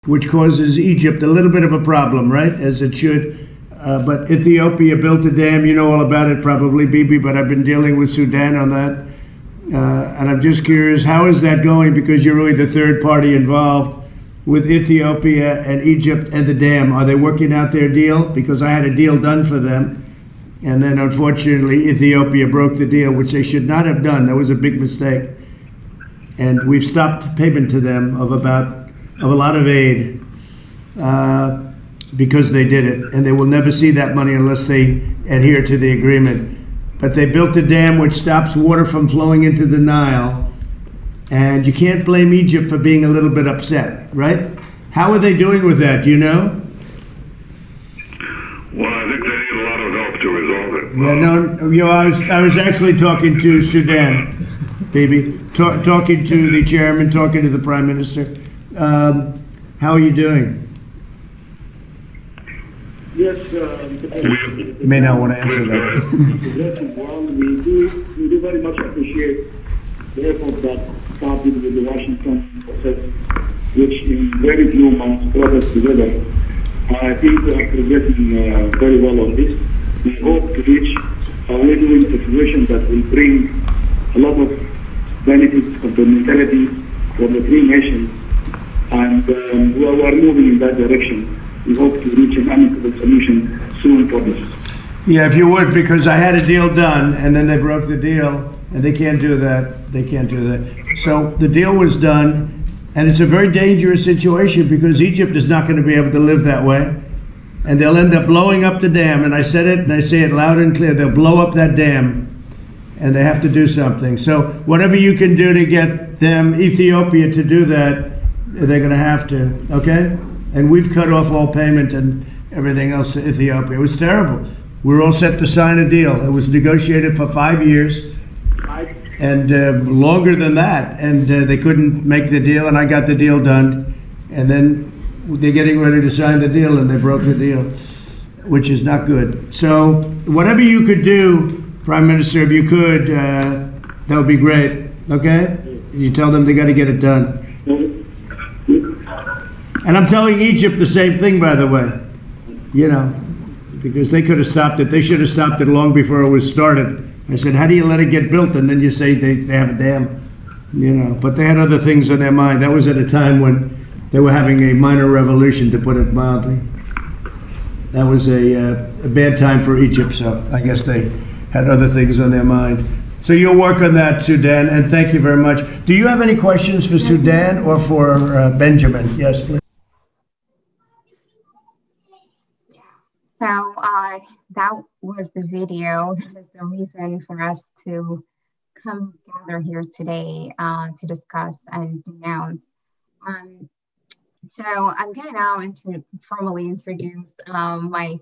which causes Egypt a little bit of a problem, right? As it should. But Ethiopia built a dam. You know all about it probably, Bibi, but I've been dealing with Sudan on that. And I'm just curious, how is that going? Because you're really the third party involved with Ethiopia and Egypt and the dam. Are they working out their deal? Because I had a deal done for them. And then unfortunately, Ethiopia broke the deal, which they should not have done. That was a big mistake. And we've stopped payment to them of a lot of aid because they did it. And they will never see that money unless they adhere to the agreement. But they built a dam which stops water from flowing into the Nile. And you can't blame Egypt for being a little bit upset, right? How are they doing with that? Do you know? Well, I think they need a lot of help to resolve it. Yeah, no, you know, I was actually talking to Sudan, baby, talking to the chairman, talking to the prime minister. How are you doing? Yes, you may not want to answer that. well, we do very much appreciate the effort that started with the Washington process, which in very few months brought us together. I think we are progressing very well on this. We hope to reach a win-win situation that will bring a lot of benefits, complementarity for the three nations, and we are moving in that direction. We hope to reach an amicable solution soon for this. Yeah, if you would, because I had a deal done, and then they broke the deal, and they can't do that. They can't do that. So the deal was done. And it's a very dangerous situation because Egypt is not going to be able to live that way. And they'll end up blowing up the dam. And I said it, and I say it loud and clear. They'll blow up that dam, and they have to do something. So whatever you can do to get them, Ethiopia, to do that, they're going to have to, okay? And we've cut off all payment and everything else to Ethiopia. It was terrible. We were all set to sign a deal. It was negotiated for 5 years. And longer than that, and they couldn't make the deal, and I got the deal done, and then they're getting ready to sign the deal, and they broke the deal, which is not good. So whatever you could do, Prime Minister, if you could, that would be great, okay? You tell them they got to get it done. And I'm telling Egypt the same thing, by the way, you know, because they could have stopped it. They should have stopped it long before it was started. I said, how do you let it get built? And then you say they have a dam, you know. But they had other things on their mind. That was at a time when they were having a minor revolution, to put it mildly. That was a bad time for Egypt, so I guess they had other things on their mind. So you'll work on that, Sudan, and thank you very much. Do you have any questions for Sudan or for Benjamin? Yes, please. So that was the video. That is the reason for us to come gather here today to discuss and denounce. So I'm going to now formally introduce my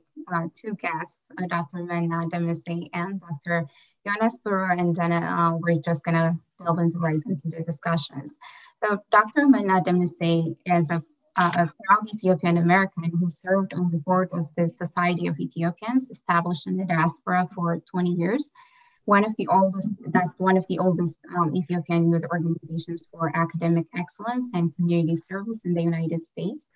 two guests, Dr. Menna Demissi and Dr. Jonas Buru, and then we're just going to delve right into the discussions. So Dr. Menna Demissi is a proud Ethiopian American who served on the board of the Society of Ethiopians, established in the diaspora for 20 years. That's one of the oldest Ethiopian youth organizations for academic excellence and community service in the United States.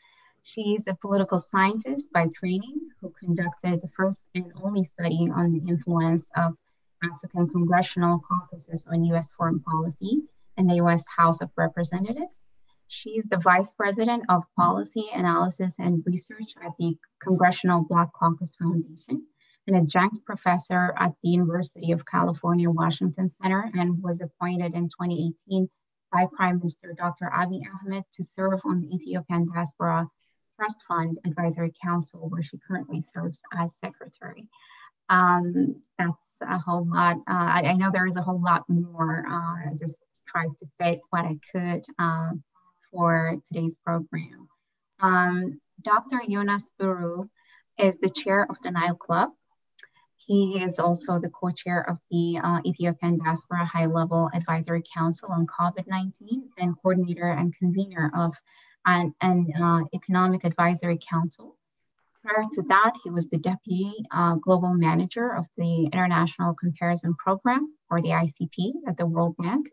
She's a political scientist by training who conducted the first and only study on the influence of African Congressional Caucuses on U.S. foreign policy in the U.S. House of Representatives. She's the Vice President of Policy Analysis and Research at the Congressional Black Caucus Foundation, an adjunct professor at the University of California, Washington Center, and was appointed in 2018 by Prime Minister Dr. Abiy Ahmed to serve on the Ethiopian Diaspora Trust Fund Advisory Council, where she currently serves as secretary. That's a whole lot. I know there is a whole lot more. I just tried to fit what I could for today's program. Dr. Jonas Buru is the chair of the Nile Club. He is also the co-chair of the Ethiopian Diaspora High-Level Advisory Council on COVID-19 and coordinator and convener of an Economic Advisory Council. Prior to that, he was the deputy global manager of the International Comparison Program, or the ICP, at the World Bank.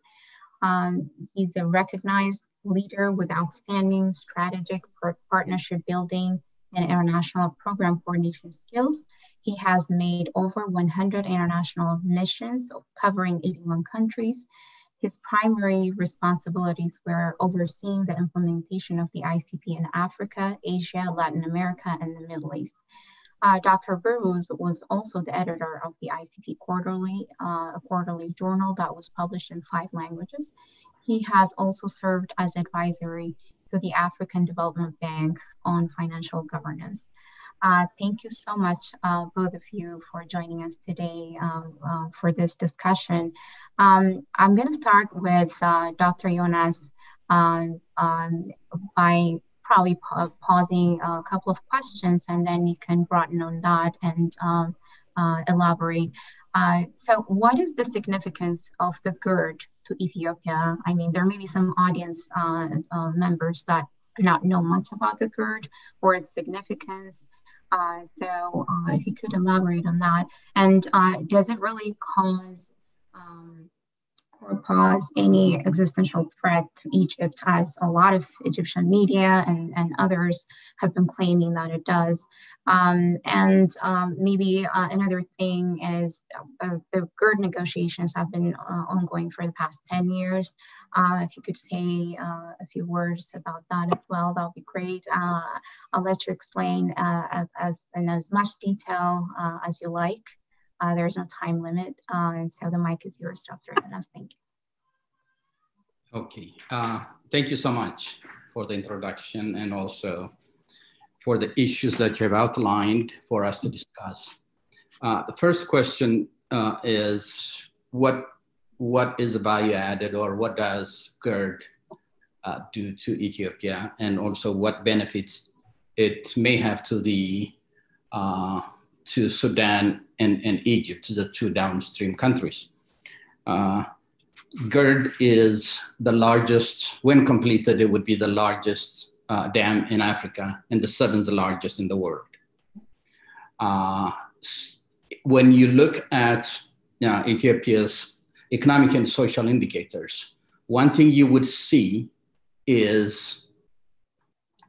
He's a recognized leader with outstanding strategic partnership building and international program coordination skills. He has made over 100 international missions covering 81 countries. His primary responsibilities were overseeing the implementation of the ICP in Africa, Asia, Latin America, and the Middle East. Dr. Burrows was also the editor of the ICP Quarterly, a quarterly journal that was published in 5 languages. He has also served as advisory to the African Development Bank on financial governance. Thank you so much, both of you, for joining us today for this discussion. I'm going to start with Dr. Jonas by probably pausing a couple of questions, and then you can broaden on that and elaborate. So what is the significance of the GERD to Ethiopia? I mean, there may be some audience members that do not know much about the GERD or its significance. So if you could elaborate on that. And does it really cause or pose any existential threat to Egypt, as a lot of Egyptian media and others have been claiming that it does? Maybe another thing is the GERD negotiations have been ongoing for the past 10 years. If you could say a few words about that as well, that would be great. I'll let you explain in as much detail as you like. There's no time limit, and so the mic is yours, Dr. Jonas. Thank you. Okay, thank you so much for the introduction and also for the issues that you have outlined for us to discuss. The first question is what is the value added, or what does GERD do to Ethiopia, and also what benefits it may have to the to Sudan and Egypt, the 2 downstream countries. GERD is the largest, when completed, it would be the largest dam in Africa and the 7th largest in the world. When you look at Ethiopia's economic and social indicators, one thing you would see is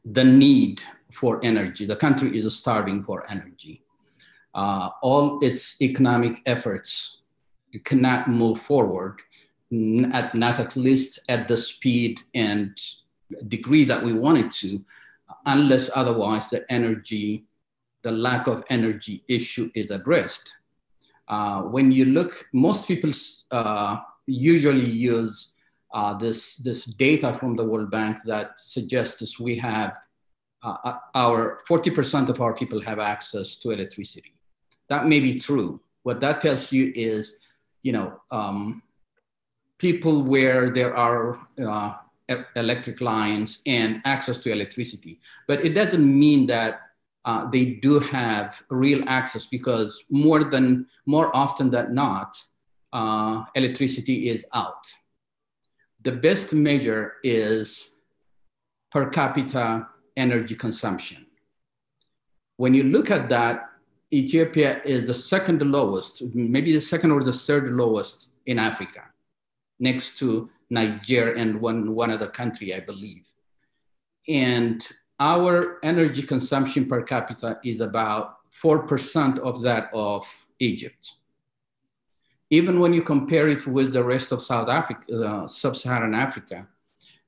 the need for energy. The country is starving for energy. All its economic efforts cannot move forward, not at least at the speed and degree that we want it to, unless otherwise the lack of energy issue is addressed. When you look, most people usually use this data from the World Bank that suggests we have 40% of our people have access to electricity. That may be true. What that tells you is, people where there are electric lines and access to electricity, but it doesn't mean that they do have real access, because more often than not, electricity is out. The best measure is per capita energy consumption. When you look at that, Ethiopia is the 2nd lowest, maybe the 2nd or the 3rd lowest in Africa, next to Nigeria and one other country, I believe. And our energy consumption per capita is about 4% of that of Egypt. Even when you compare it with the rest of South Africa, sub-Saharan Africa,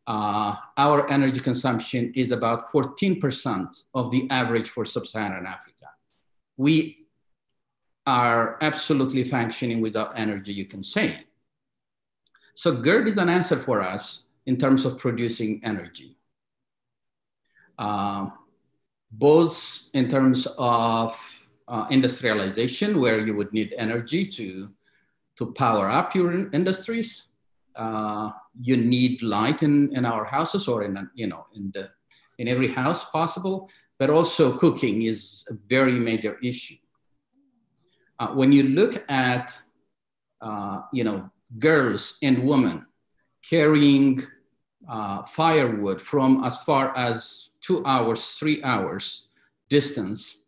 our energy consumption is about 14% of the average for sub-Saharan Africa. We are absolutely functioning without energy, you can say. So GERD is an answer for us in terms of producing energy. Both in terms of industrialization, where you would need energy to power up your industries. You need light in our houses, or in every house possible, but also cooking is a very major issue. When you look at girls and women carrying firewood from as far as 2 hours, 3 hours distance,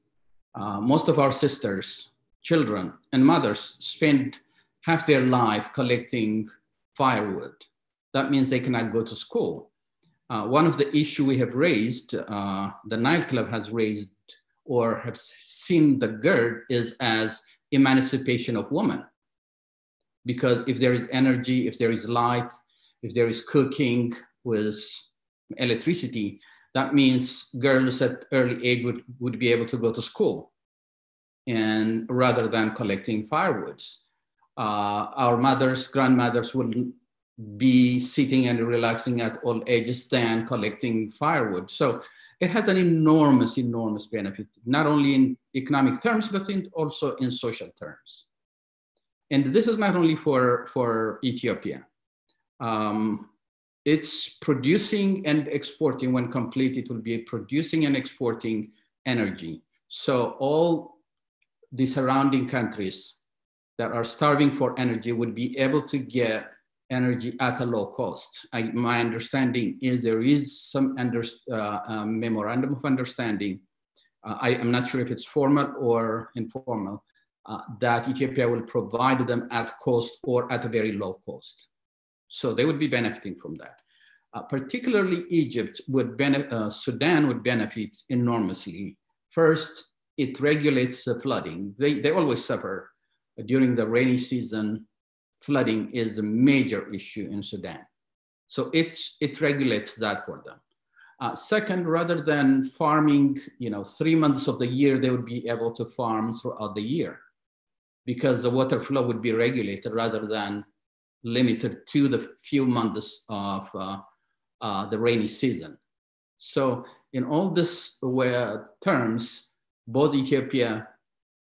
most of our sisters, children, and mothers spend half their life collecting firewood. That means they cannot go to school. One of the issues we have raised, the Nile Club has raised or have seen the GERD is as emancipation of women. Because if there is energy, if there is light, if there is cooking with electricity, that means girls at early age would be able to go to school, and rather than collecting firewoods. Our mothers, grandmothers would be sitting and relaxing at old ages than collecting firewood. So it has an enormous, enormous benefit, not only in economic terms, but also in social terms. And this is not only for Ethiopia. It's producing and exporting. When complete, it will be producing and exporting energy. So all the surrounding countries that are starving for energy would be able to get energy at a low cost. My understanding is there is some memorandum of understanding. I'm not sure if it's formal or informal, that Ethiopia will provide them at cost or at a very low cost. So they would be benefiting from that. Particularly Egypt would benefit, Sudan would benefit enormously. First, it regulates the flooding. They always suffer during the rainy season. Flooding is a major issue in Sudan. So it regulates that for them. Second, rather than farming, 3 months of the year, they would be able to farm throughout the year, because the water flow would be regulated rather than limited to the few months of the rainy season. So in all this terms, both Ethiopia,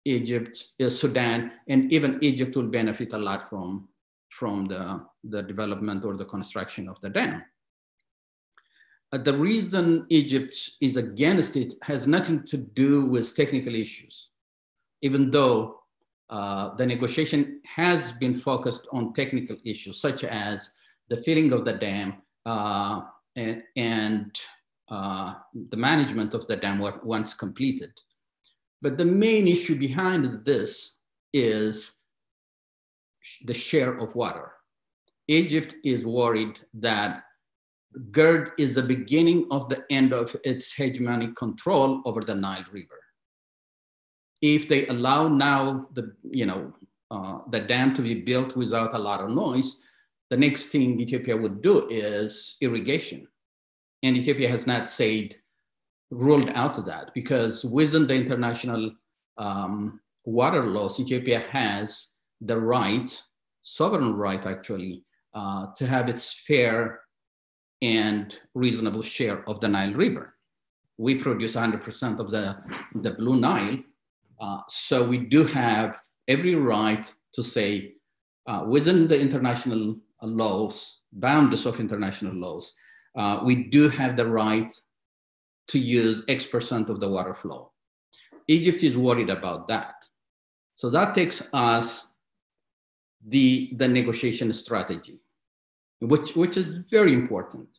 Egypt, Sudan, and even Egypt will benefit a lot from the development or the construction of the dam. The reason Egypt is against it has nothing to do with technical issues, even though the negotiation has been focused on technical issues, such as the filling of the dam and the management of the dam once completed. But the main issue behind this is the share of water. Egypt is worried that GERD is the beginning of the end of its hegemonic control over the Nile River. If they allow now the dam to be built without a lot of noise, the next thing Ethiopia would do is irrigation. And Ethiopia has not ruled out that, because within the international water laws, Ethiopia has the right, sovereign right actually, to have its fair and reasonable share of the Nile River. We produce 100% of the Blue Nile, so we do have every right to say, within the international laws, boundaries of international laws, we do have the right to use X% of the water flow. Egypt is worried about that. So that takes us the negotiation strategy, which is very important.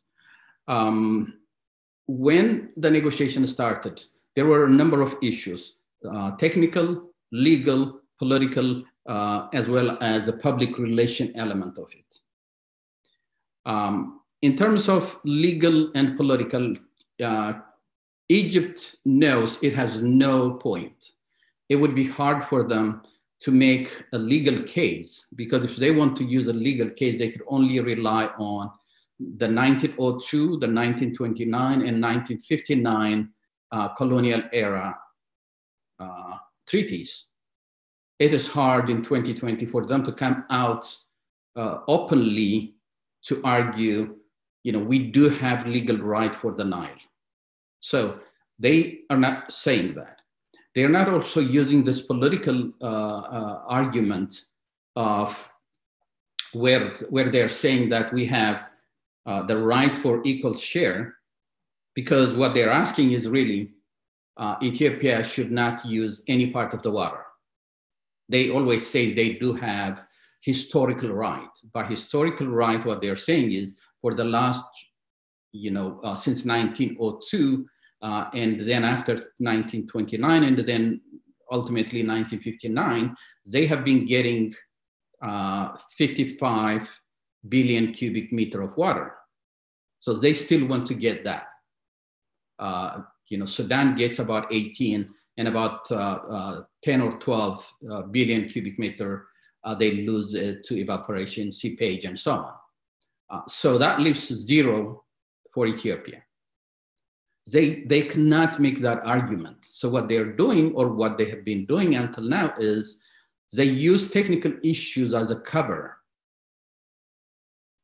When the negotiation started, there were a number of issues, technical, legal, political, as well as the public relation element of it. In terms of legal and political, Egypt knows it has no point. It would be hard for them to make a legal case, because if they want to use a legal case, they could only rely on the 1902, the 1929, and 1959 colonial era treaties. It is hard in 2020 for them to come out openly to argue, we do have legal right for the Nile. So they are not saying that. They're not also using this political argument of where they're saying that we have the right for equal share, because what they're asking is really Ethiopia should not use any part of the water. They always say they do have historical right. By historical right, what they're saying is for the last, since 1902, and then after 1929, and then ultimately 1959, they have been getting 55 billion cubic meter of water. So they still want to get that. Sudan gets about 18 and about 10 or 12 billion cubic meter, they lose it to evaporation, seepage, and so on. So that leaves 0 for Ethiopia. They cannot make that argument. So what they're doing, or what they have been doing until now, is they use technical issues as a cover.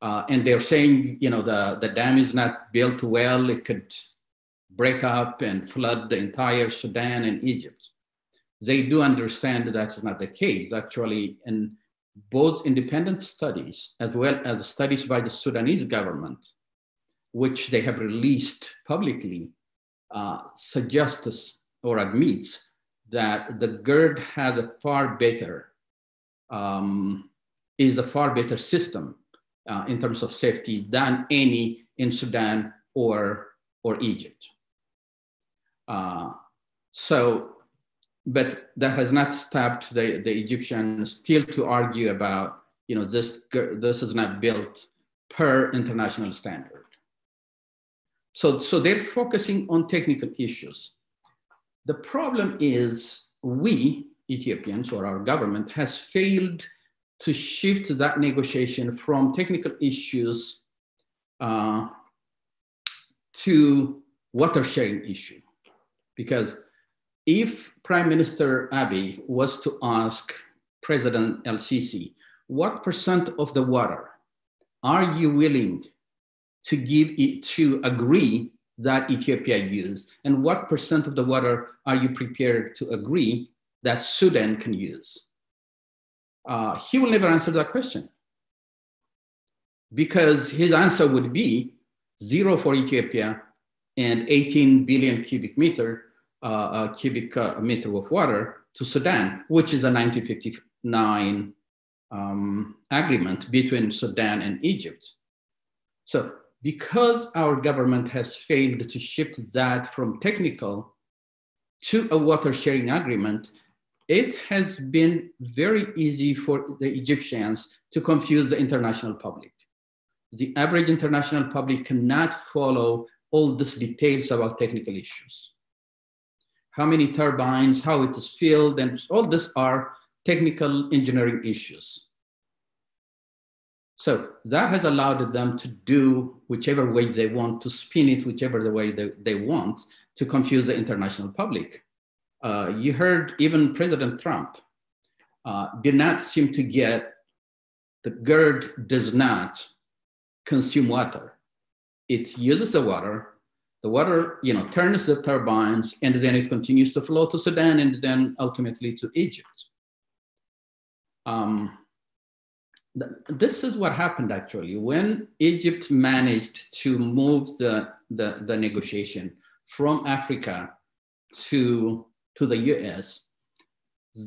And they're saying, the dam is not built well, it could break up and flood the entire Sudan and Egypt. They do understand that that's not the case. Actually, in both independent studies, as well as studies by the Sudanese government, which they have released publicly, suggests or admits that the GERD has a far better, is a far better system in terms of safety than any in Sudan or Egypt. But that has not stopped the Egyptians still to argue about, this is not built per international standard. So they're focusing on technical issues. The problem is we, Ethiopians, or our government, has failed to shift that negotiation from technical issues to water sharing issue. Because if Prime Minister Abiy was to ask President El-Sisi, what % of the water are you willing to agree that Ethiopia use? And what % of the water are you prepared to agree that Sudan can use? He will never answer that question, because his answer would be 0 for Ethiopia and 18 billion cubic meter of water to Sudan, which is a 1959 agreement between Sudan and Egypt. So because our government has failed to shift that from technical to a water sharing agreement, it has been very easy for the Egyptians to confuse the international public. The average international public cannot follow all these details about technical issues. How many turbines, how it is filled, and all this are technical engineering issues. So that has allowed them to do whichever way they want, to spin it whichever the way they want, to confuse the international public. You heard even President Trump did not seem to get the GERD does not consume water. It uses the water turns the turbines, and then it continues to flow to Sudan and then ultimately to Egypt. This is what happened actually. When Egypt managed to move the negotiation from Africa to the US,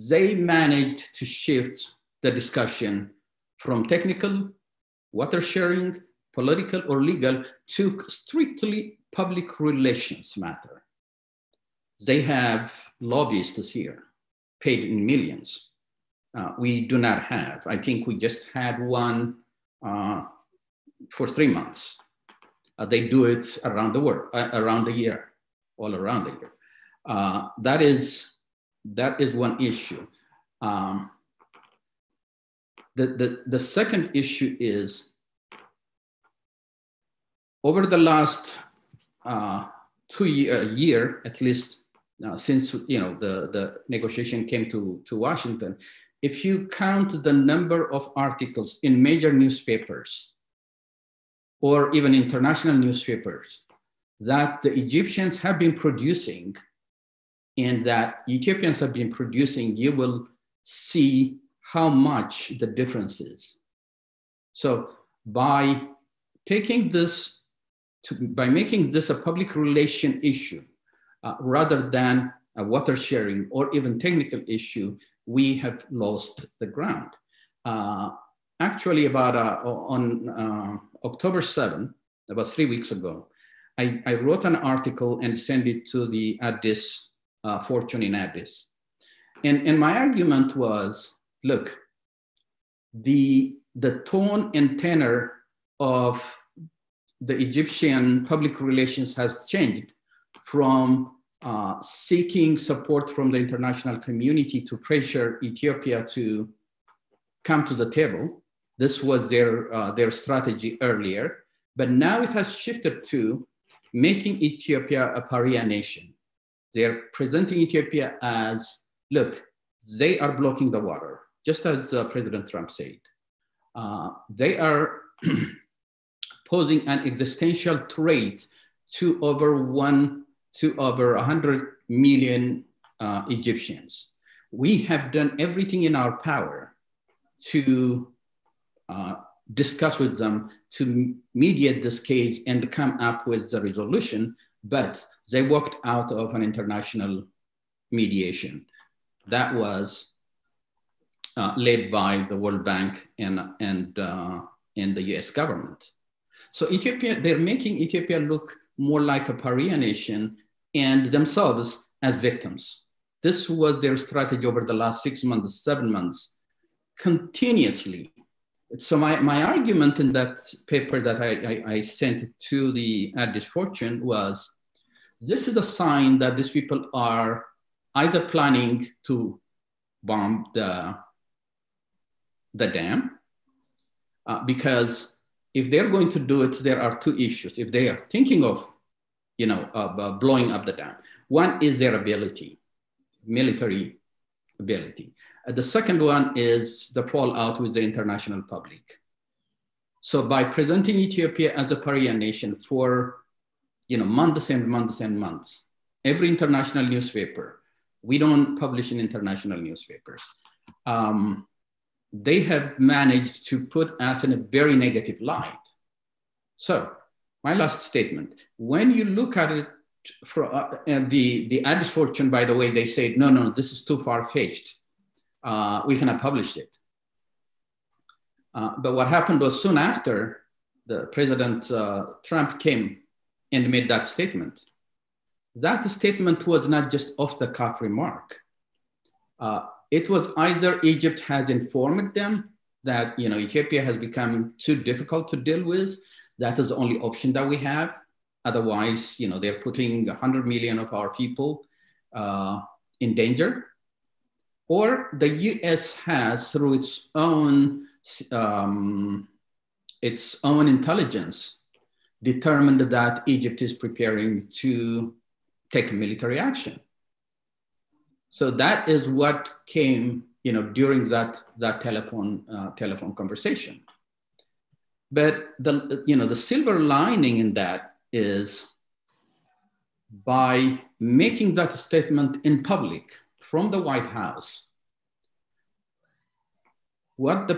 they managed to shift the discussion from technical, water sharing, political or legal, to strictly public relations matter. They have lobbyists here, paid in millions. We do not have. I think we just had one for 3 months. They do it around the world, around the year, all around the year. That is one issue. The second issue is, over the last 2 year, at least since the negotiation came to Washington, if you count the number of articles in major newspapers or even international newspapers that the Egyptians have been producing and that Ethiopians have been producing, you will see how much the difference is. So by making this a public relation issue rather than a water sharing or even technical issue, we have lost the ground. Actually, on October 7, about 3 weeks ago, I wrote an article and sent it to the Addis, Fortune in Addis. And my argument was, look, the tone and tenor of the Egyptian public relations has changed from seeking support from the international community to pressure Ethiopia to come to the table. This was their strategy earlier, but now it has shifted to making Ethiopia a pariah nation. They're presenting Ethiopia as, look, they are blocking the water, just as President Trump said. They are posing an existential threat to over 100 million Egyptians. We have done everything in our power to discuss with them, to mediate this case and come up with the resolution, but they walked out of an international mediation that was led by the World Bank and the US government. So Ethiopia, they're making Ethiopia look more like a pariah nation and themselves as victims. This was their strategy over the last 6 months, 7 months, continuously. So my argument in that paper that I sent to the Addis Fortune was, this is a sign that these people are either planning to bomb the dam, because if they're going to do it, there are two issues. If they are thinking of, blowing up the dam, one is their ability, military ability. The second one is the fallout with the international public. So by presenting Ethiopia as a pariah nation for months and months and months, every international newspaper, we don't publish in international newspapers, they have managed to put us in a very negative light. So my last statement, when you look at it, the Addis Fortune, by the way, they said, no, this is too far-fetched. We cannot publish it. But what happened was soon after, the President Trump came and made that statement. That statement was not just off-the-cuff remark. It was either Egypt has informed them that Ethiopia has become too difficult to deal with. That is the only option that we have. Otherwise, they're putting 100 million of our people in danger. Or the US has, through its own intelligence, determined that Egypt is preparing to take military action. So that is what came, during that telephone conversation. But the silver lining in that is, by making that statement in public from the White House, what the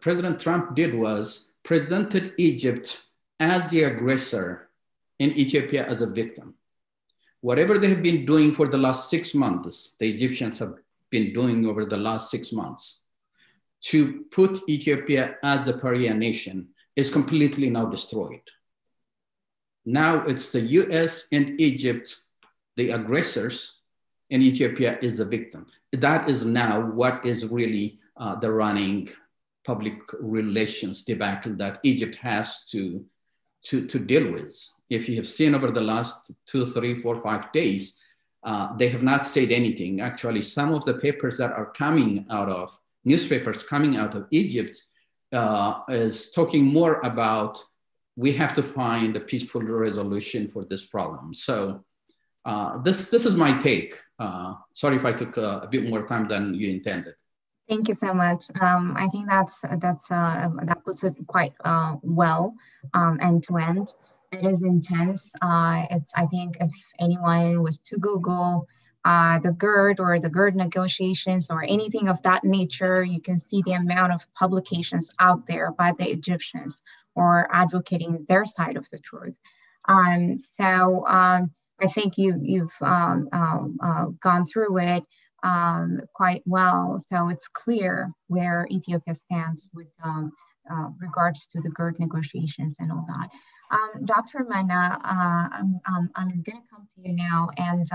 President Trump did was presented Egypt as the aggressor and Ethiopia as a victim. Whatever they have been doing for the last 6 months, the Egyptians have been doing over the last 6 months to put Ethiopia as a pariah nation is completely now destroyed. Now it's the US and Egypt, the aggressors, and Ethiopia is the victim. That is now what is really the running public relations debacle that Egypt has to deal with. If you have seen over the last 2, 3, 4, 5 days, they have not said anything. Actually, some of the papers that are coming out of, newspapers coming out of Egypt is talking more about, we have to find a peaceful resolution for this problem. So this is my take. Sorry if I took a bit more time than you intended. Thank you so much. I think that was quite well end to end. It is intense. I think if anyone was to Google the GERD or the GERD negotiations or anything of that nature, you can see the amount of publications out there by the Egyptians or advocating their side of the truth. So I think you've gone through it quite well. So it's clear where Ethiopia stands with regards to the GERD negotiations and all that. Dr. Mena, I'm going to come to you now. And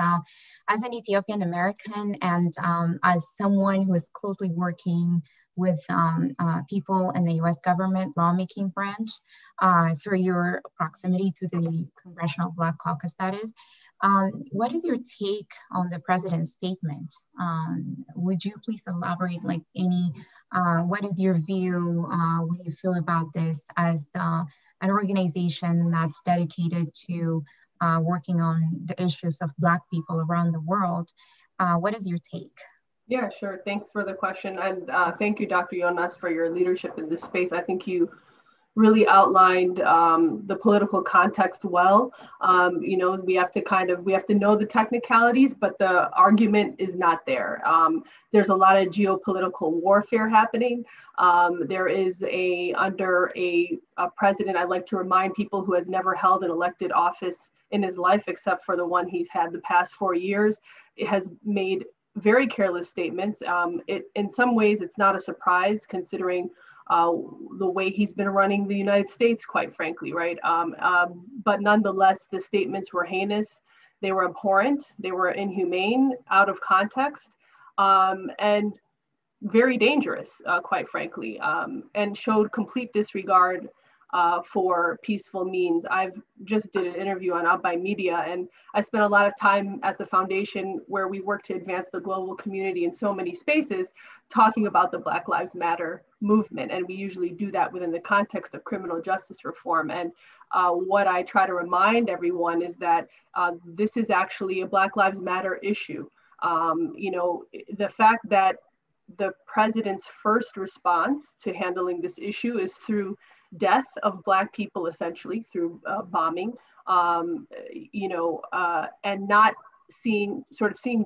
as an Ethiopian American and as someone who is closely working with people in the U.S. government lawmaking branch through your proximity to the Congressional Black Caucus, that is. What is your take on the president's statement? Would you please elaborate, like what is your view, what do you feel about this as an organization that's dedicated to working on the issues of Black people around the world? What is your take? Yeah, sure. Thanks for the question. And thank you, Dr. Jonas, for your leadership in this space. I think you really outlined the political context well. We have to know the technicalities, but the argument is not there. There's a lot of geopolitical warfare happening. There is under a president, I'd like to remind people, who has never held an elected office in his life, except for the one he's had the past 4 years. It has made very careless statements. In some ways, it's not a surprise considering the way he's been running the United States, quite frankly, right? But nonetheless, the statements were heinous. They were abhorrent. They were inhumane, out of context, and very dangerous, quite frankly, and showed complete disregard for peaceful means. I've just did an interview on Out by Media, and I spent a lot of time at the foundation where we work to advance the global community in so many spaces, talking about the Black Lives Matter movement. And we usually do that within the context of criminal justice reform. And what I try to remind everyone is that this is actually a Black Lives Matter issue. The fact that the president's first response to handling this issue is through death of Black people, essentially through bombing, and not seeing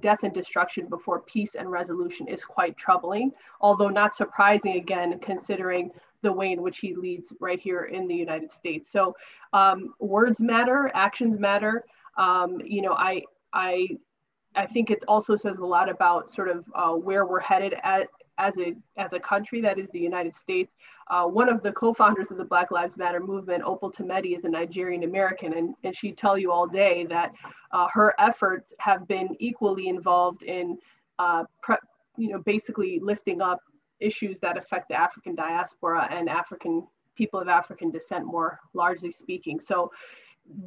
death and destruction before peace and resolution is quite troubling, although not surprising, again, considering the way in which he leads right here in the United States. So words matter, actions matter. I think it also says a lot about sort of where we're headed as a country, that is the United States. One of the co-founders of the Black Lives Matter movement, Opal Tometi, is a Nigerian American, and she'd tell you all day that her efforts have been equally involved in, basically lifting up issues that affect the African diaspora and African people of African descent, more largely speaking. So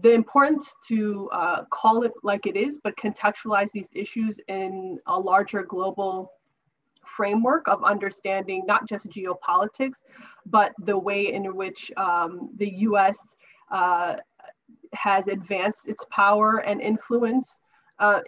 the importance to call it like it is, but contextualize these issues in a larger global framework of understanding not just geopolitics, but the way in which the US has advanced its power and influence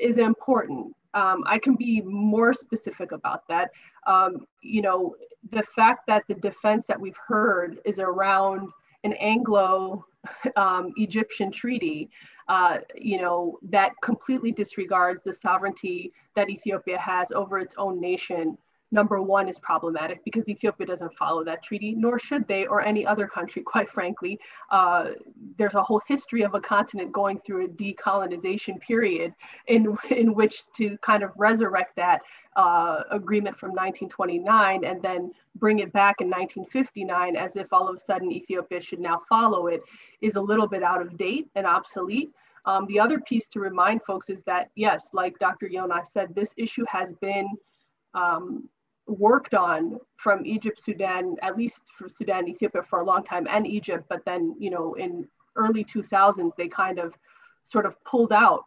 is important. I can be more specific about that. The fact that the defense that we've heard is around an Anglo-Egyptian treaty, that completely disregards the sovereignty that Ethiopia has over its own nation, number one, is problematic because Ethiopia doesn't follow that treaty, nor should they, or any other country, quite frankly. There's a whole history of a continent going through a decolonization period in which to kind of resurrect that agreement from 1929 and then bring it back in 1959 as if all of a sudden Ethiopia should now follow it is a little bit out of date and obsolete. The other piece to remind folks is that, yes, like Dr. Jonas said, this issue has been worked on from Egypt, Sudan, at least for Sudan, Ethiopia for a long time, and Egypt, but then, in early 2000s, they kind of sort of pulled out.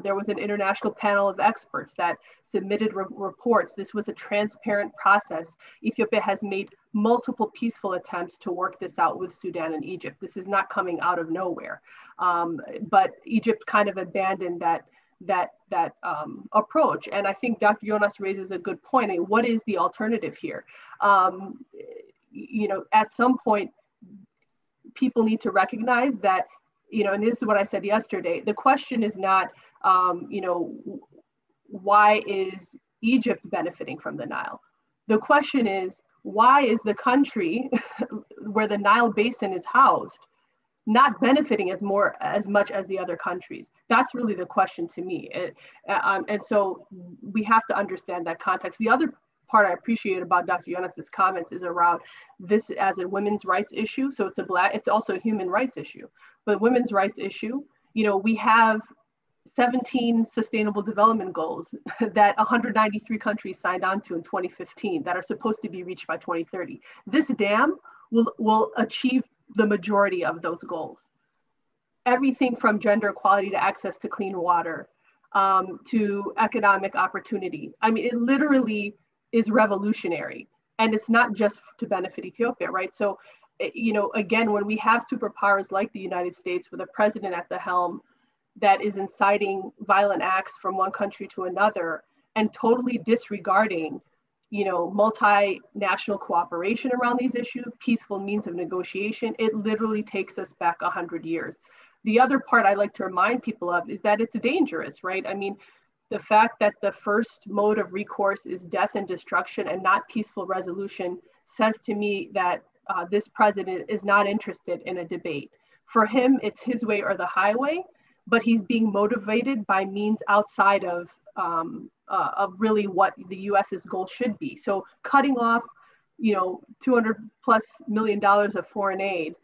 There was an international panel of experts that submitted reports. This was a transparent process. Ethiopia has made multiple peaceful attempts to work this out with Sudan and Egypt. This is not coming out of nowhere. But Egypt kind of abandoned that approach. And I think Dr. Jonas raises a good point. What is the alternative here? At some point, people need to recognize that, and this is what I said yesterday, the question is not, why is Egypt benefiting from the Nile? The question is, why is the country where the Nile Basin is housed not benefiting as much as the other countries? That's really the question to me. And so we have to understand that context. The other part I appreciate about Dr. Jonas's comments is around this as a women's rights issue. So it's also a human rights issue, but women's rights issue, we have 17 sustainable development goals that 193 countries signed on to in 2015 that are supposed to be reached by 2030. This dam will achieve the majority of those goals. Everything from gender equality to access to clean water, to economic opportunity. I mean, it literally is revolutionary, and it's not just to benefit Ethiopia, right? So, you know, again, when we have superpowers like the United States with a president at the helm that is inciting violent acts from one country to another and totally disregarding, you know, multinational cooperation around these issues, peaceful means of negotiation, it literally takes us back 100 years. The other part I like to remind people of is that it's dangerous, right? I mean, the fact that the first mode of recourse is death and destruction and not peaceful resolution says to me that this president is not interested in a debate. For him, it's his way or the highway, but he's being motivated by means outside of really what the US's goal should be. So cutting off, you know, $200+ million of foreign aid,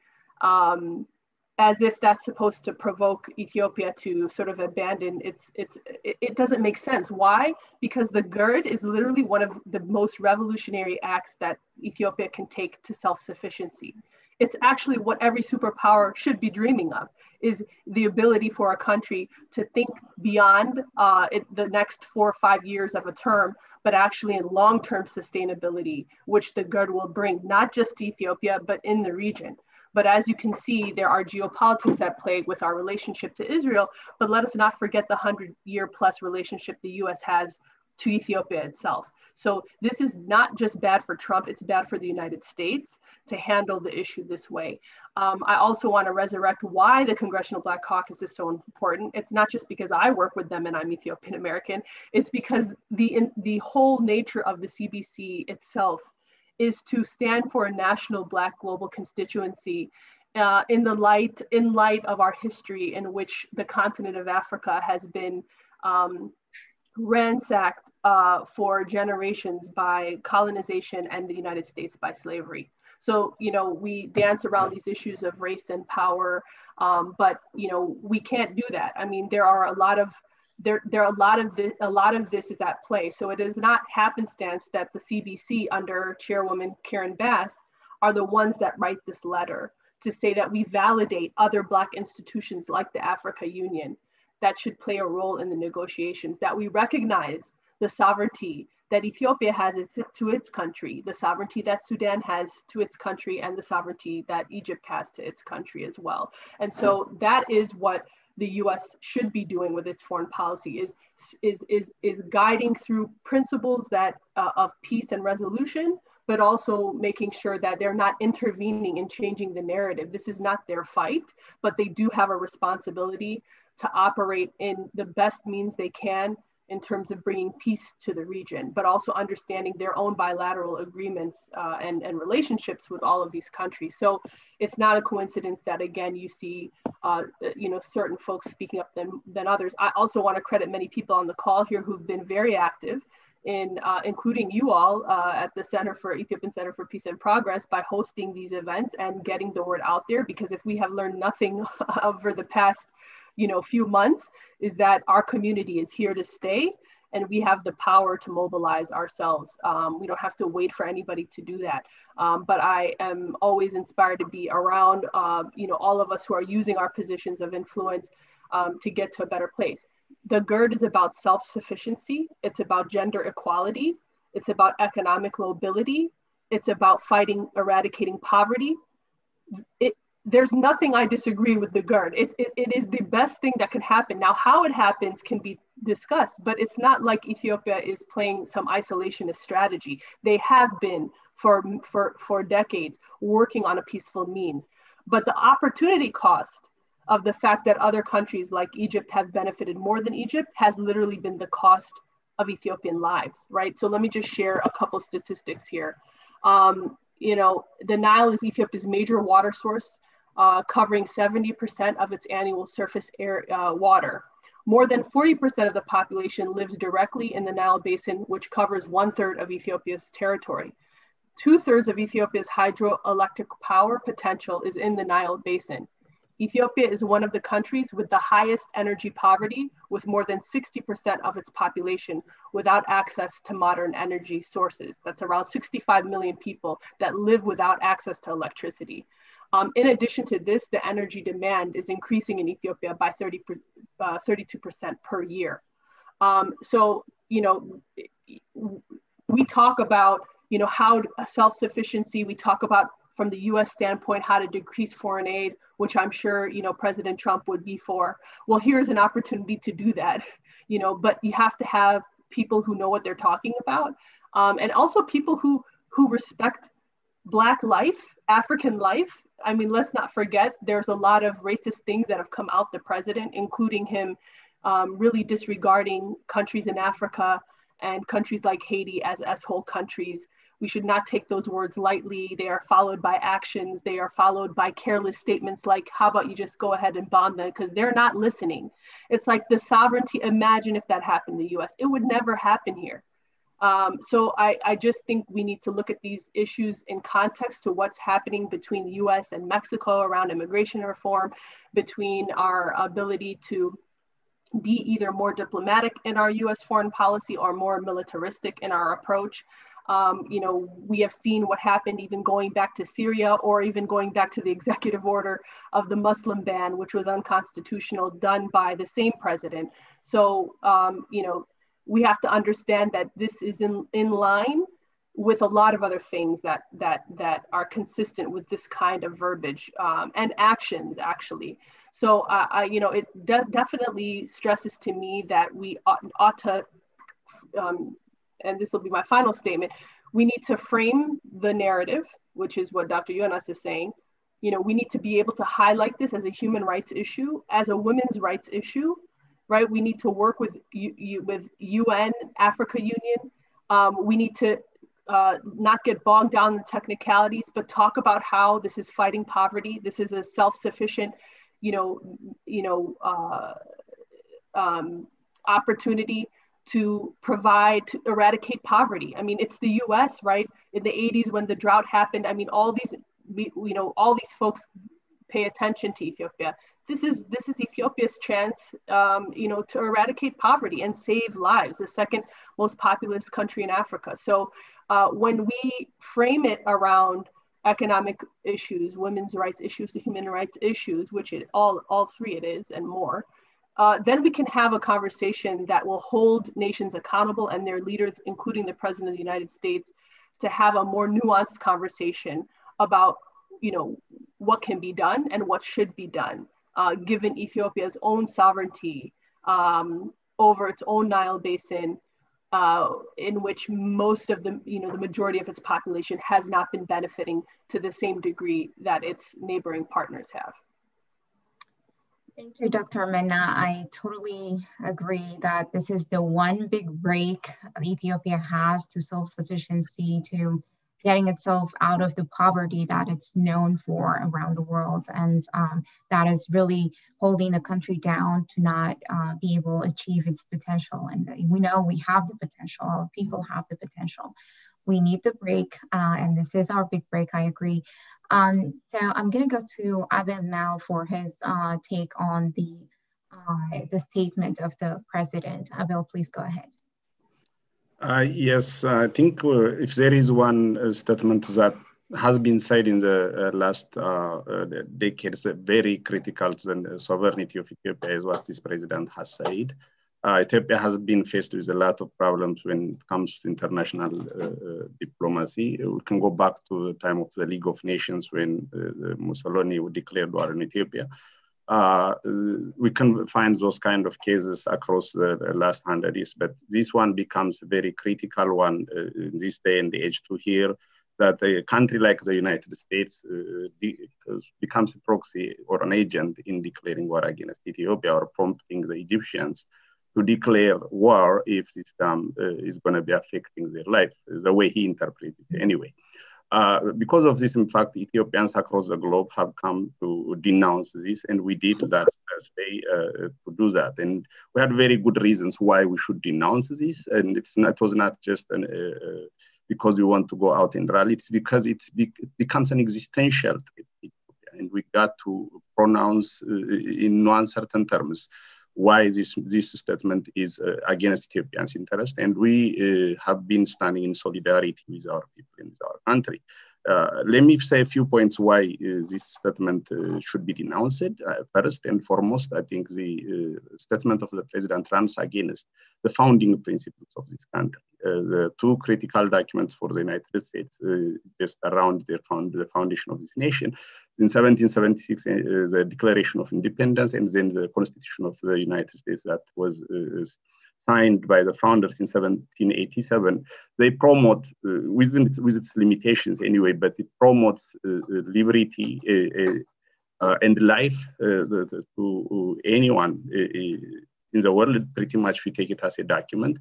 as if that's supposed to provoke Ethiopia to sort of abandon it doesn't make sense. Why? Because the GERD is literally one of the most revolutionary acts that Ethiopia can take to self-sufficiency. It's actually what every superpower should be dreaming of, is the ability for a country to think beyond the next 4 or 5 years of a term, but actually in long-term sustainability, which the GERD will bring, not just to Ethiopia, but in the region. But as you can see, there are geopolitics at play with our relationship to Israel, but let us not forget the 100-year-plus relationship the US has to Ethiopia itself. So this is not just bad for Trump, it's bad for the United States to handle the issue this way. I also want to resurrect why the Congressional Black Caucus is so important. It's not just because I work with them and I'm Ethiopian American, it's because the whole nature of the CBC itself is to stand for a national Black global constituency in light of our history in which the continent of Africa has been ransacked for generations by colonization and the United States by slavery. So, you know, we dance around these issues of race and power, but, you know, we can't do that. I mean, there are a lot of this is at play. So it is not happenstance that the CBC under Chairwoman Karen Bass are the ones that write this letter to say that we validate other Black institutions like the Africa Union that should play a role in the negotiations, that we recognize the sovereignty that Ethiopia has to its country, the sovereignty that Sudan has to its country, and the sovereignty that Egypt has to its country as well. And so that is what the US should be doing with its foreign policy, is guiding through principles that of peace and resolution, but also making sure that they're not intervening in changing the narrative. This is not their fight, but they do have a responsibility to operate in the best means they can in terms of bringing peace to the region, but also understanding their own bilateral agreements and relationships with all of these countries. So it's not a coincidence that, again, you see certain folks speaking up than others. I also want to credit many people on the call here who've been very active in, including you all at the Ethiopian Center for Peace and Progress, by hosting these events and getting the word out there. Because if we have learned nothing over the past few months, is that our community is here to stay, and we have the power to mobilize ourselves. We don't have to wait for anybody to do that. But I am always inspired to be around, all of us who are using our positions of influence to get to a better place. The GERD is about self-sufficiency. It's about gender equality. It's about economic mobility. It's about eradicating poverty. There's nothing I disagree with the GERD. It is the best thing that can happen. Now, how it happens can be discussed, but it's not like Ethiopia is playing some isolationist strategy. They have been for decades working on a peaceful means. But the opportunity cost of the fact that other countries like Egypt have benefited more than Egypt has literally been the cost of Ethiopian lives, right? So let me just share a couple statistics here. The Nile is Ethiopia's major water source, covering 70% of its annual surface air water. More than 40% of the population lives directly in the Nile Basin, which covers 1/3 of Ethiopia's territory. 2/3 of Ethiopia's hydroelectric power potential is in the Nile Basin. Ethiopia is one of the countries with the highest energy poverty, with more than 60% of its population without access to modern energy sources. That's around 65 million people that live without access to electricity. In addition to this, the energy demand is increasing in Ethiopia by 32% per year. So, you know, we talk about, you know, how self-sufficiency, we talk about from the US standpoint, how to decrease foreign aid, which I'm sure, you know, President Trump would be for. Well, here's an opportunity to do that, you know, but you have to have people who know what they're talking about. And also people who respect Black life, African life. I mean, let's not forget, there's a lot of racist things that have come out the president, including him really disregarding countries in Africa and countries like Haiti as S-hole countries. We should not take those words lightly. They are followed by actions. They are followed by careless statements like, how about you just go ahead and bomb them, because they're not listening. It's like the sovereignty, imagine if that happened in the US. It would never happen here. So I just think we need to look at these issues in context to what's happening between the US and Mexico around immigration reform, between our ability to be either more diplomatic in our US foreign policy or more militaristic in our approach. You know, we have seen what happened even going back to Syria, or even going back to the executive order of the Muslim ban, which was unconstitutional, done by the same president. So, you know, we have to understand that this is in line with a lot of other things that are consistent with this kind of verbiage and actions, actually. So, you know, it definitely stresses to me that we ought to, and this will be my final statement, we need to frame the narrative, which is what Dr. Jonas is saying. You know, we need to be able to highlight this as a human rights issue, as a women's rights issue, right? We need to work with UN, Africa Union. We need to not get bogged down in the technicalities, but talk about how this is fighting poverty. This is a self-sufficient, opportunity to provide, to eradicate poverty. I mean, it's the US, right? In the 80s when the drought happened, I mean, all these folks pay attention to Ethiopia. This is Ethiopia's chance, to eradicate poverty and save lives, the second most populous country in Africa. So when we frame it around economic issues, women's rights issues, human rights issues, which all three it is and more, then we can have a conversation that will hold nations accountable and their leaders, including the President of the United States, to have a more nuanced conversation about, what can be done and what should be done, given Ethiopia's own sovereignty over its own Nile Basin, in which most of the majority of its population has not been benefiting to the same degree that its neighboring partners have. Thank you, Dr. Minna. I totally agree that this is the one big break Ethiopia has to self-sufficiency, to getting itself out of the poverty that it's known for around the world. And that is really holding the country down to not be able to achieve its potential. And we know we have the potential, our people have the potential. We need the break, and this is our big break, I agree. So I'm going to go to Abel now for his take on the statement of the president. Abel, please go ahead. Yes, I think if there is one statement that has been said in the last decades, very critical to the sovereignty of Ethiopia, is what this president has said. Ethiopia has been faced with a lot of problems when it comes to international diplomacy. We can go back to the time of the League of Nations when Mussolini declared war on Ethiopia. We can find those kind of cases across the last 100 years, but this one becomes a very critical one in this day and age to hear that a country like the United States becomes a proxy or an agent in declaring war against Ethiopia, or prompting the Egyptians to declare war if this is going to be affecting their life, the way he interpreted it anyway. Because of this, in fact, Ethiopians across the globe have come to denounce this, and we did that Thursday to do that. And we had very good reasons why we should denounce this. And it was not just because we want to go out and rally. It's because it becomes an existential threat. And we got to pronounce in no uncertain terms why this statement is against Ethiopians' interest, and we have been standing in solidarity with our people and with our country. Let me say a few points why this statement should be denounced. First and foremost, I think the statement of the president runs against the founding principles of this country. The two critical documents for the United States just around the foundation of this nation. In 1776, the Declaration of Independence, and then the Constitution of the United States that was signed by the founders in 1787. They promote, with its limitations anyway, but it promotes liberty and life to anyone in the world. Pretty much we take it as a document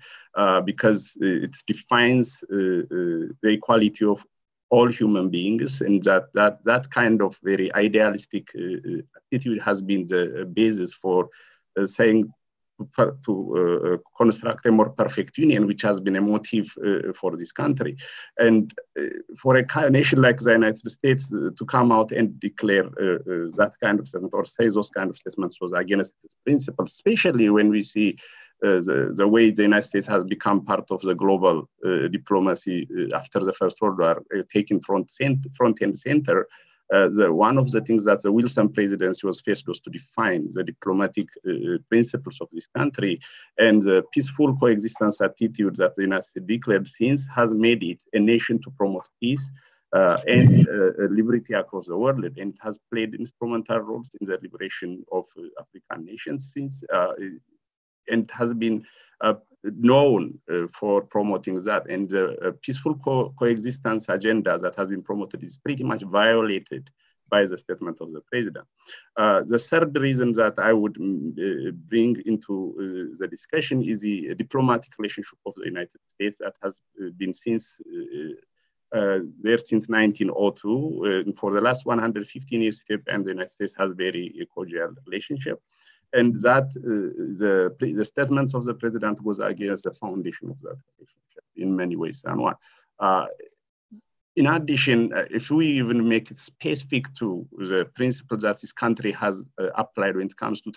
because it defines the equality of all human beings, and that kind of very idealistic attitude has been the basis for saying to construct a more perfect union, which has been a motive for this country. And for a nation like the United States to come out and declare that kind of statement or say those kind of statements was against its principles, especially when we see the way the United States has become part of the global diplomacy after the First World War, taking front and center. One of the things that the Wilson presidency was faced was to define the diplomatic principles of this country, and the peaceful coexistence attitude that the United States declared since has made it a nation to promote peace and liberty across the world, and it has played instrumental roles in the liberation of African nations since, and has been known for promoting that. And the peaceful coexistence agenda that has been promoted is pretty much violated by the statement of the president. The third reason that I would bring into the discussion is the diplomatic relationship of the United States that has been there since 1902. For the last 115 years, Ethiopia and the United States has very cordial relationship. And that the statements of the president was against the foundation of that relationship in many ways. And one, in addition, if we even make it specific to the principles that this country has applied when it comes to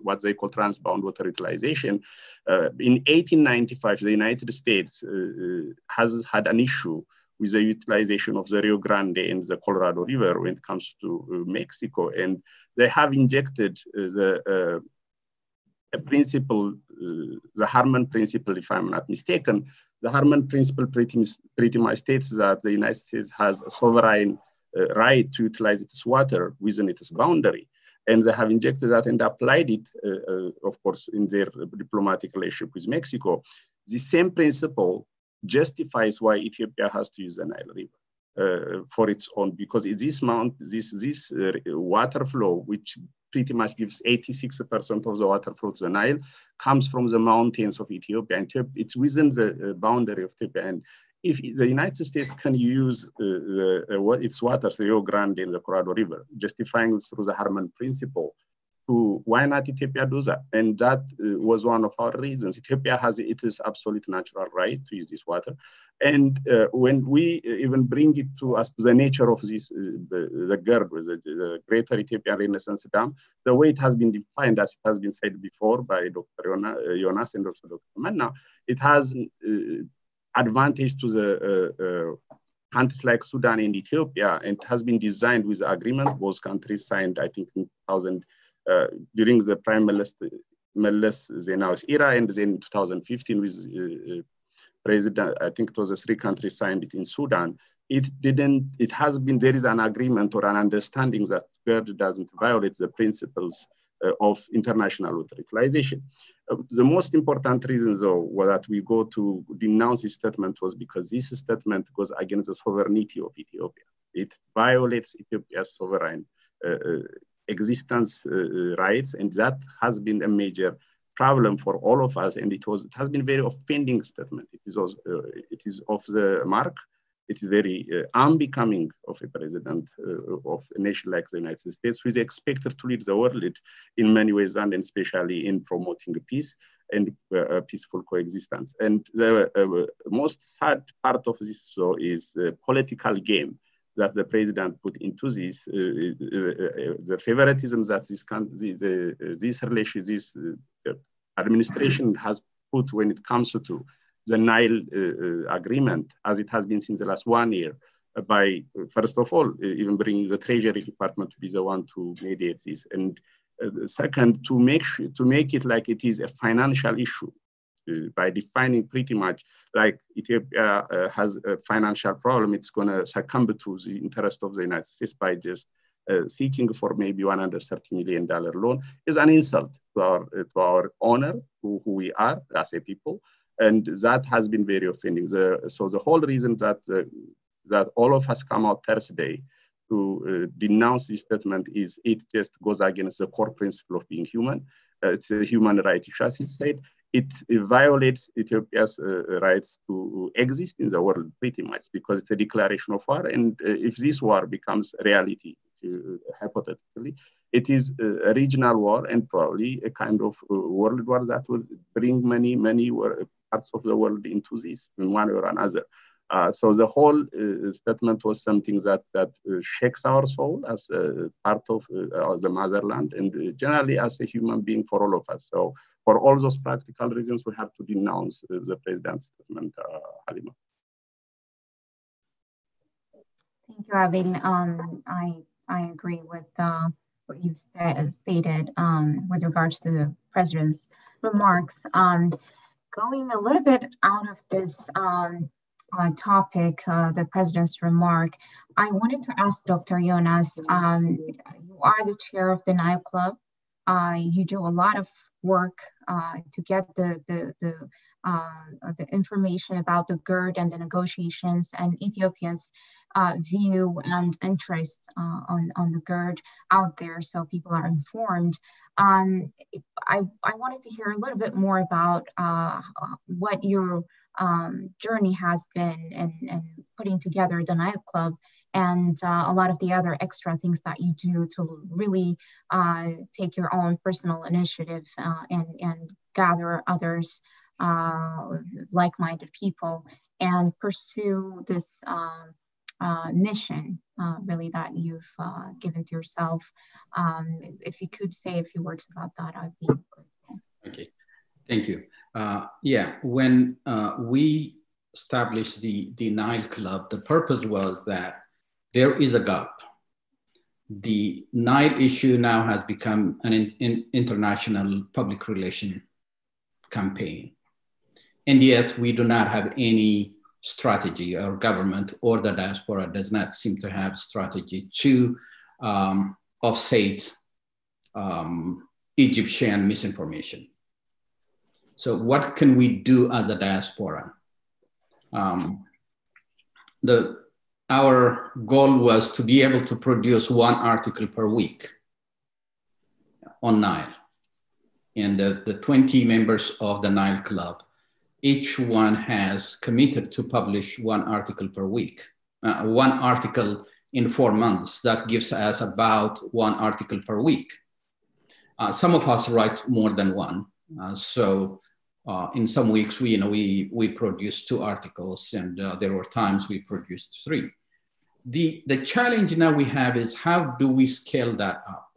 what they call transbound water utilization, in 1895, the United States has had an issue with the utilization of the Rio Grande and the Colorado River when it comes to Mexico. And they have injected the principle, the Harman principle, if I'm not mistaken. The Harman principle pretty much states that the United States has a sovereign right to utilize its water within its boundary. And they have injected that and applied it, of course, in their diplomatic relationship with Mexico. The same principle justifies why Ethiopia has to use the Nile River for its own, because this water flow, which pretty much gives 86% of the water flow to the Nile, comes from the mountains of Ethiopia, and it's within the boundary of Ethiopia. And if the United States can use its waters, the Rio Grande and the Colorado River, justifying through the Harman principle, why not Ethiopia do that? And that was one of our reasons. Ethiopia has its absolute natural right to use this water. And when we even bring it to us, to the nature of this, the GERD, the Greater Ethiopian Renaissance Dam, the way it has been defined, as it has been said before by Dr. Jonas and also Dr. Manna, it has advantage to the countries like Sudan and Ethiopia, and it has been designed with the agreement both countries signed, I think, in 2000, during the Prime Minister Zenawi's era, and then in 2015 with President, I think it was the three countries signed it in Sudan. It has been, there is an agreement or an understanding that GERD doesn't violate the principles of international water utilization. The most important reason, though, that we go to denounce this statement was because this statement goes against the sovereignty of Ethiopia. It violates Ethiopia's sovereign existence rights, and that has been a major problem for all of us. And it has been very offending statement. It is off the mark. It is very unbecoming of a president of a nation like the United States, who is expected to lead the world in many ways, and especially in promoting peace and peaceful coexistence. And the most sad part of this, though, is the political game that the president put into this, the favoritism that this administration has put when it comes to the Nile agreement, as it has been since the last 1 year, by, first of all, even bringing the Treasury Department to be the one to mediate this. And second, to make it like it is a financial issue, by defining pretty much like Ethiopia has a financial problem, it's going to succumb to the interest of the United States by just seeking for maybe $130 million loan is an insult to our honor, who we are as a people. And that has been very offending. So the whole reason that all of us come out Thursday to denounce this statement is it just goes against the core principle of being human. It's a human right issue, as it said. It violates Ethiopia's rights to exist in the world pretty much, because it's a declaration of war. And if this war becomes reality, hypothetically, it is a regional war and probably a kind of world war that will bring many parts of the world into this in one way or another. So the whole statement was something that shakes our soul as part of the motherland and generally as a human being for all of us. So for all those practical reasons, we have to denounce the president's statement, Halima. Thank you, Abel. I agree with what you've stated with regards to the president's remarks. Going a little bit out of this topic, the president's remark, I wanted to ask Dr. Jonas, you are the chair of the Nile Club. You do a lot of work to get the information about the GERD and the negotiations and Ethiopia's view and interest on the GERD out there, so people are informed. I wanted to hear a little bit more about what your journey has been in putting together the Nile Club and a lot of the other extra things that you do to really take your own personal initiative and gather others, like-minded people, and pursue this mission really that you've given to yourself. If you could say a few words about that, I'd be grateful. Okay, thank you. Yeah, when we established the Nile Club, the purpose was that there is a gap. The Nile issue now has become an international public relation campaign. And yet we do not have any strategy, or government or the diaspora does not seem to have strategy to offset Egyptian misinformation. So what can we do as a diaspora? Our goal was to be able to produce one article per week on Nile. And the 20 members of the Nile Club, each one has committed to publish one article per week, one article in 4 months. That gives us about one article per week. Some of us write more than one. In some weeks, we produced 2 articles, and there were times we produced 3. The challenge now we have is how do we scale that up?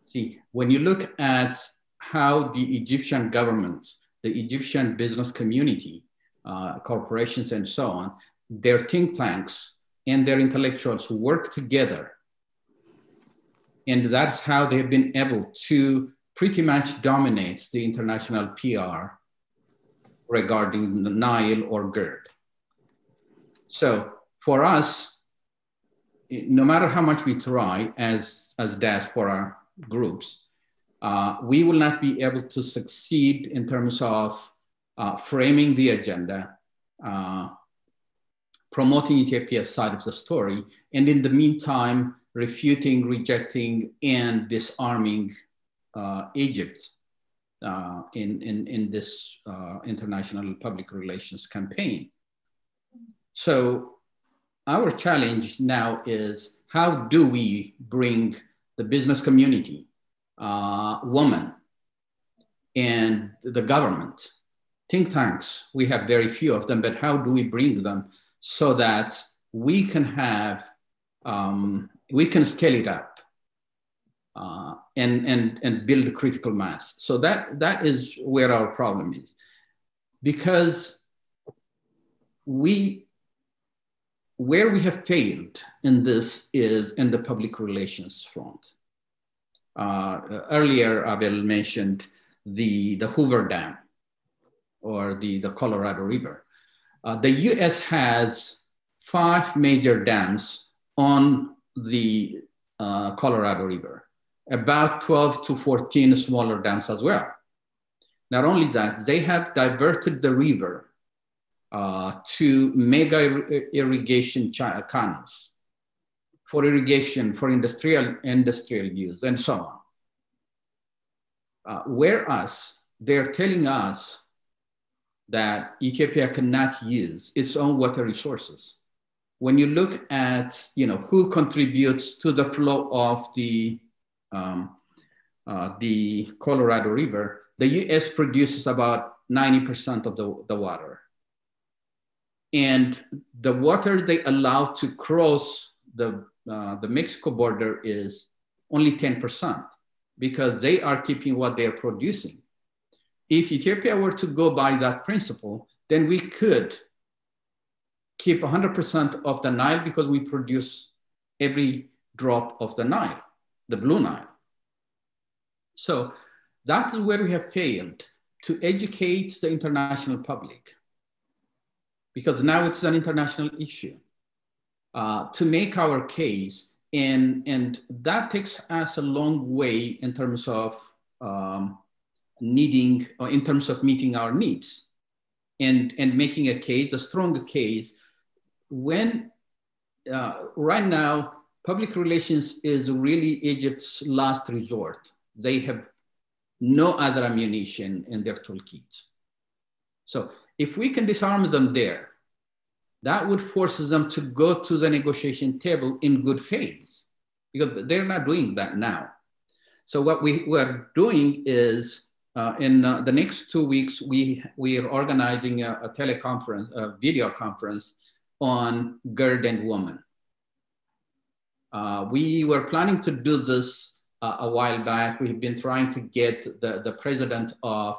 See, when you look at how the Egyptian government, the Egyptian business community, corporations and so on, their think tanks and their intellectuals work together. And that's how they've been able to pretty much dominate the international PR regarding the Nile or GERD. So for us, no matter how much we try as diaspora groups, we will not be able to succeed in terms of framing the agenda, promoting Ethiopia's side of the story, and in the meantime, refuting, rejecting, and disarming Egypt in this international public relations campaign. So our challenge now is how do we bring the business community, women, and the government, think tanks, we have very few of them, but how do we bring them so that we can have, we can scale it up and build critical mass. So that is where our problem is. Because where we have failed in this is in the public relations front. Earlier, Abel mentioned the Hoover Dam or the Colorado River. The US has 5 major dams on the Colorado River, about 12 to 14 smaller dams as well. Not only that, they have diverted the river to mega irrigation canals for irrigation, for industrial use, and so on. Whereas they're telling us that Ethiopia cannot use its own water resources. When you look at, who contributes to the flow of the Colorado River, the US produces about 90% of the water. And the water they allow to cross the Mexico border is only 10% because they are keeping what they're producing. If Ethiopia were to go by that principle, then we could keep 100% of the Nile because we produce every drop of the Nile, the Blue Nile. So that is where we have failed to educate the international public, because now it's an international issue to make our case. And that takes us a long way in terms of meeting our needs and making a case, a stronger case, when right now, public relations is really Egypt's last resort. They have no other ammunition in their toolkit. So if we can disarm them there, that would force them to go to the negotiation table in good faith, because they're not doing that now. So what we are doing is in the next 2 weeks, we are organizing a teleconference, a video conference on GERD and women. We were planning to do this a while back. We've been trying to get the president of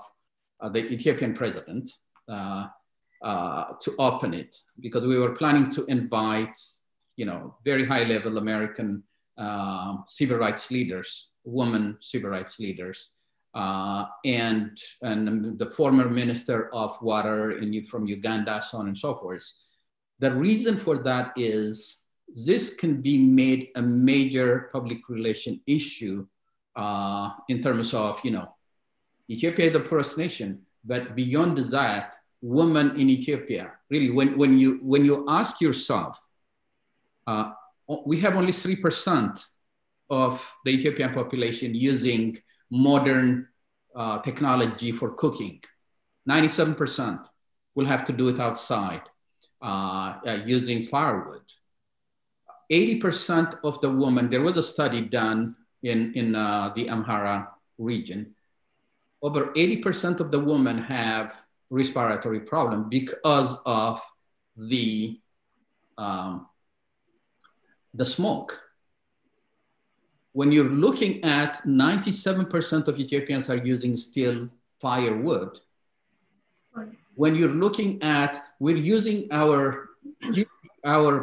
the Ethiopian president to open it, because we were planning to invite, very high level American civil rights leaders, women civil rights leaders, and the former minister of water from Uganda, so on and so forth. The reason for that is this can be made a major public relation issue in terms of, Ethiopia is the poorest nation, but beyond that, women in Ethiopia, really, when you ask yourself, we have only 3% of the Ethiopian population using modern technology for cooking. 97% will have to do it outside using firewood. 80% of the women, there was a study done in the Amhara region, over 80% of the women have respiratory problem because of the smoke. When you're looking at 97% of Ethiopians are using still firewood. When you're looking at, we're using our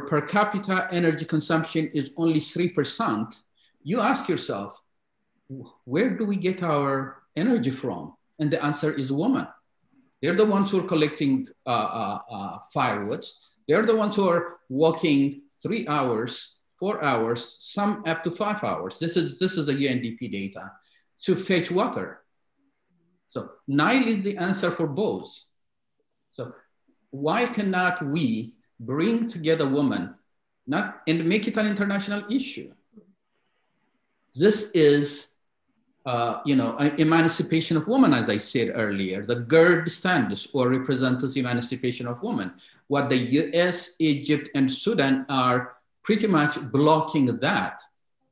per capita energy consumption is only 3%. You ask yourself, where do we get our energy from? And the answer is women. They're the ones who are collecting firewoods. They're the ones who are walking 3 hours, 4 hours, some up to 5 hours. This is the UNDP data to fetch water. So Nile is the answer for both. So why cannot we bring together women and make it an international issue? This is, an emancipation of women, as I said earlier. The GERD stands or represents emancipation of women. What the US, Egypt, and Sudan are pretty much blocking that.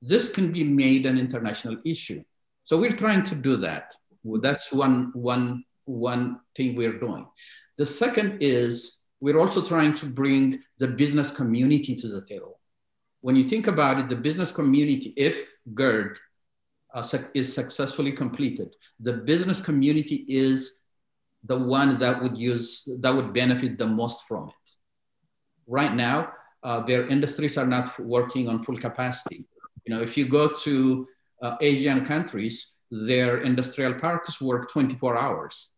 This can be made an international issue. So we're trying to do that. That's one thing we're doing. The second is we're also trying to bring the business community to the table. When you think about it, the business community, if GERD is successfully completed, the business community is the one that would benefit the most from it. Right now, their industries are not working on full capacity. You know, if you go to Asian countries, their industrial parks work 24 hours.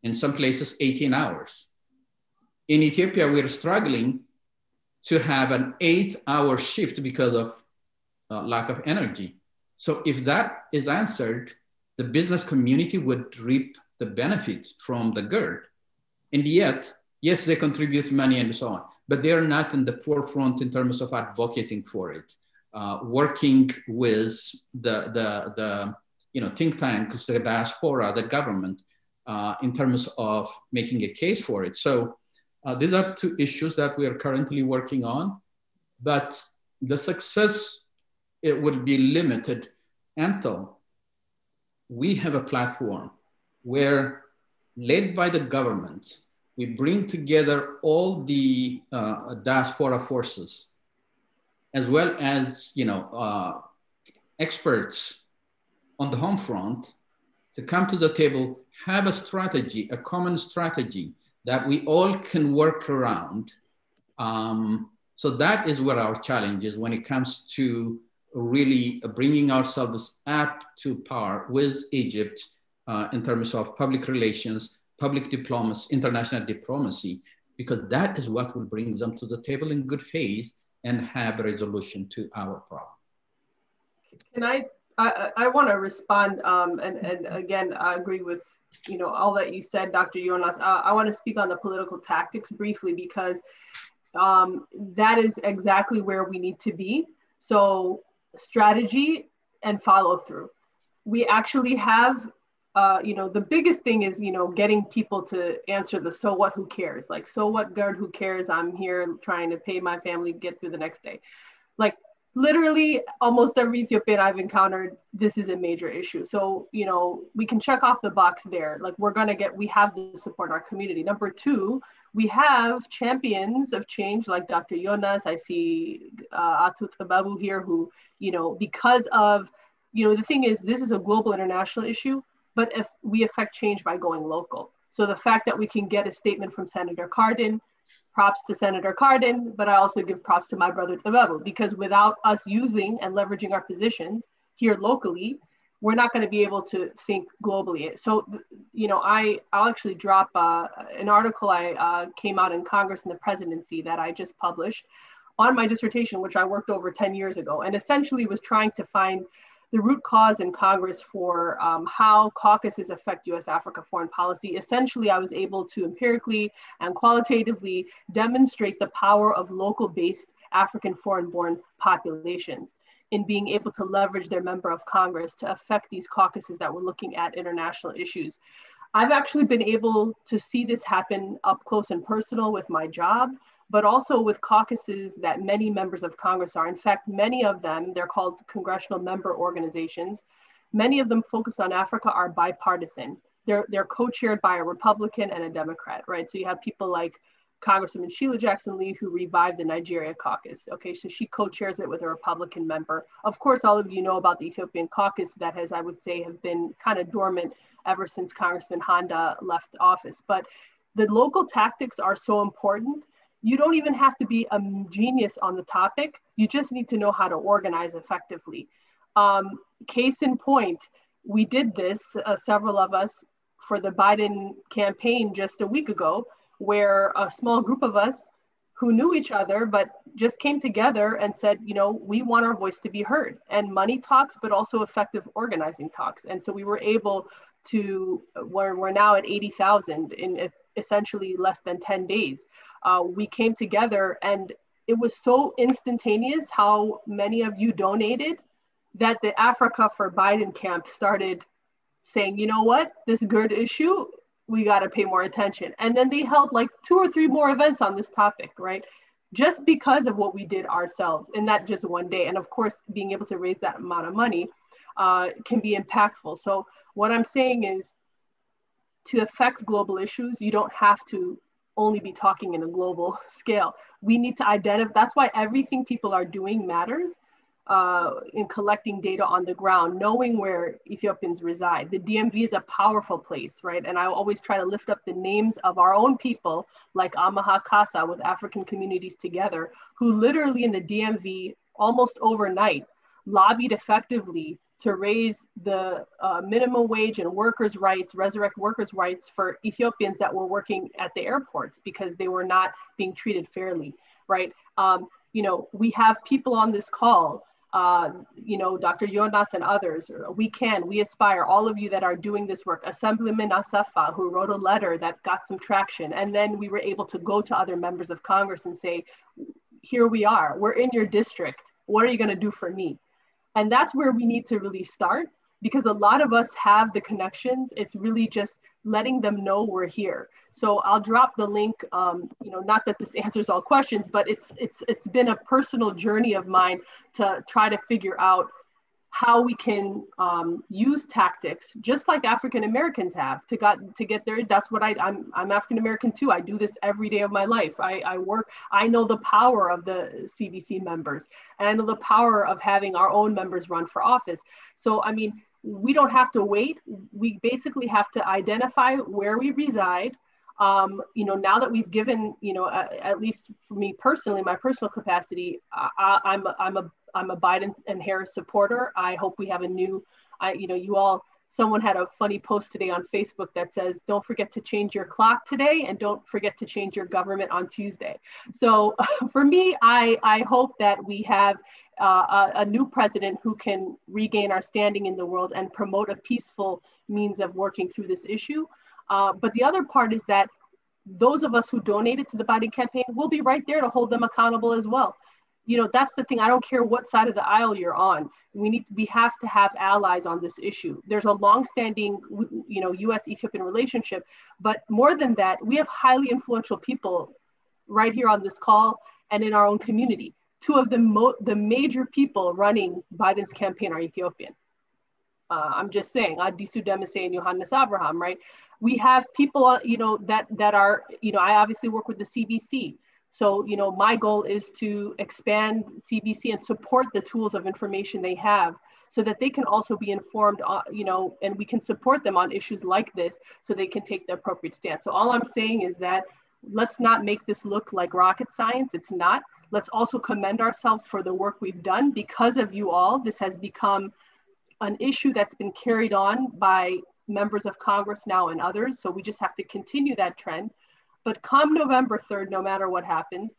In some places, 18 hours. In Ethiopia, we're struggling to have an 8-hour shift because of lack of energy. So if that is answered, the business community would reap the benefits from the GERD. And yet, yes, they contribute money and so on, but they're not in the forefront in terms of advocating for it, working with the think tanks, the diaspora, the government, in terms of making a case for it. So these are two issues that we are currently working on, but the success, it will be limited until we have a platform where, led by the government, we bring together all the diaspora forces, as well as experts on the home front, to come to the table, have a strategy, a common strategy that we all can work around. So that is what our challenge is when it comes to really bringing ourselves up to par with Egypt in terms of public relations, public diplomacy, international diplomacy, because that is what will bring them to the table in good faith and have a resolution to our problem. Can I want to respond, and again, I agree with all that you said, Dr. Jonas. I want to speak on the political tactics briefly, because that is exactly where we need to be. So strategy and follow through. We actually have, the biggest thing is, getting people to answer the so what, who cares? Like, so what, GERD, who cares? I'm here trying to pay my family, get through the next day. Like, literally almost every Ethiopian I've encountered, this is a major issue. So, we can check off the box there. Like, we have the support in our community. Number two, we have champions of change like Dr. Jonas. I see Atut Babu here who, because of, the thing is, this is a global international issue, but if we affect change by going local. So the fact that we can get a statement from Senator Cardin, props to Senator Cardin, but I also give props to my brother Tababu, because without us using and leveraging our positions here locally, we're not going to be able to think globally. So, I'll actually drop an article I came out in Congress and the presidency that I just published on my dissertation, which I worked over 10 years ago, and essentially was trying to find the root cause in Congress for how caucuses affect U.S.-Africa foreign policy. Essentially, I was able to empirically and qualitatively demonstrate the power of local-based African foreign-born populations in being able to leverage their member of Congress to affect these caucuses that were looking at international issues. I've actually been able to see this happen up close and personal with my job, but also with caucuses that many members of Congress are. In fact, many of them, they're called Congressional member organizations. Many of them focused on Africa are bipartisan. They're co-chaired by a Republican and a Democrat, right? So you have people like Congresswoman Sheila Jackson-Lee, who revived the Nigeria caucus. Okay, so she co-chairs it with a Republican member. Of course, all of you know about the Ethiopian caucus that has, I would say, have been kind of dormant ever since Congressman Honda left office. But the local tactics are so important. You don't even have to be a genius on the topic. You just need to know how to organize effectively. Case in point, we did this, several of us, for the Biden campaign just a week ago, where a small group of us who knew each other, but just came together and said, we want our voice to be heard. And money talks, but also effective organizing talks. And so we were able to, we're now at 80,000 in essentially less than 10 days. We came together, and it was so instantaneous how many of you donated that the Africa for Biden camp started saying, you know what, this GERD issue, we got to pay more attention. And then they held like 2 or 3 more events on this topic, right? Just because of what we did ourselves in that just one day. And of course, being able to raise that amount of money can be impactful. So what I'm saying is, to affect global issues, you don't have to only be talking in a global scale. We need to identify, that's why everything people are doing matters in collecting data on the ground, knowing where Ethiopians reside. The DMV is a powerful place, right? And I always try to lift up the names of our own people, like Amaha Casa with African Communities Together, who literally in the DMV almost overnight lobbied effectively to raise the minimum wage and workers' rights, resurrect workers' rights for Ethiopians that were working at the airports because they were not being treated fairly, right? You know, we have people on this call, you know, Dr. Jonas and others, we aspire, all of you that are doing this work, Assemblyman Asafa, who wrote a letter that got some traction, and then we were able to go to other members of Congress and say, here we are, we're in your district, what are you gonna do for me? And that's where we need to really start, because a lot of us have the connections. It's really just letting them know we're here. So I'll drop the link, you know, not that this answers all questions, but it's been a personal journey of mine to try to figure out how we can use tactics, just like African Americans have, to get there. That's what I'm African American too. I do this every day of my life. I work. I know the power of the CBC members, and I know the power of having our own members run for office. So I mean, we don't have to wait. We basically have to identify where we reside. You know, now that we've given, you know, at least for me personally, my personal capacity, I'm a Biden and Harris supporter. I hope we have a new, you know, someone had a funny post today on Facebook that says, don't forget to change your clock today and don't forget to change your government on Tuesday. So for me, I hope that we have a new president who can regain our standing in the world and promote a peaceful means of working through this issue. But the other part is that those of us who donated to the Biden campaign will be right there to hold them accountable as well. You know, that's the thing. I don't care what side of the aisle you're on. We have to have allies on this issue. There's a longstanding, you know, U.S.-Ethiopian relationship, but more than that, we have highly influential people right here on this call and in our own community. Two of the major people running Biden's campaign are Ethiopian. I'm just saying, Adisu Demise and Johannes Abraham, right? We have people, you know, that are, you know, I obviously work with the CBC. So, you know, my goal is to expand CBC and support the tools of information they have so that they can also be informed, you know, and we can support them on issues like this so they can take the appropriate stance. So all I'm saying is that let's not make this look like rocket science. It's not. Let's also commend ourselves for the work we've done. Because of you all, this has become an issue that's been carried on by members of Congress now and others. So we just have to continue that trend. But come November 3rd, no matter what happens,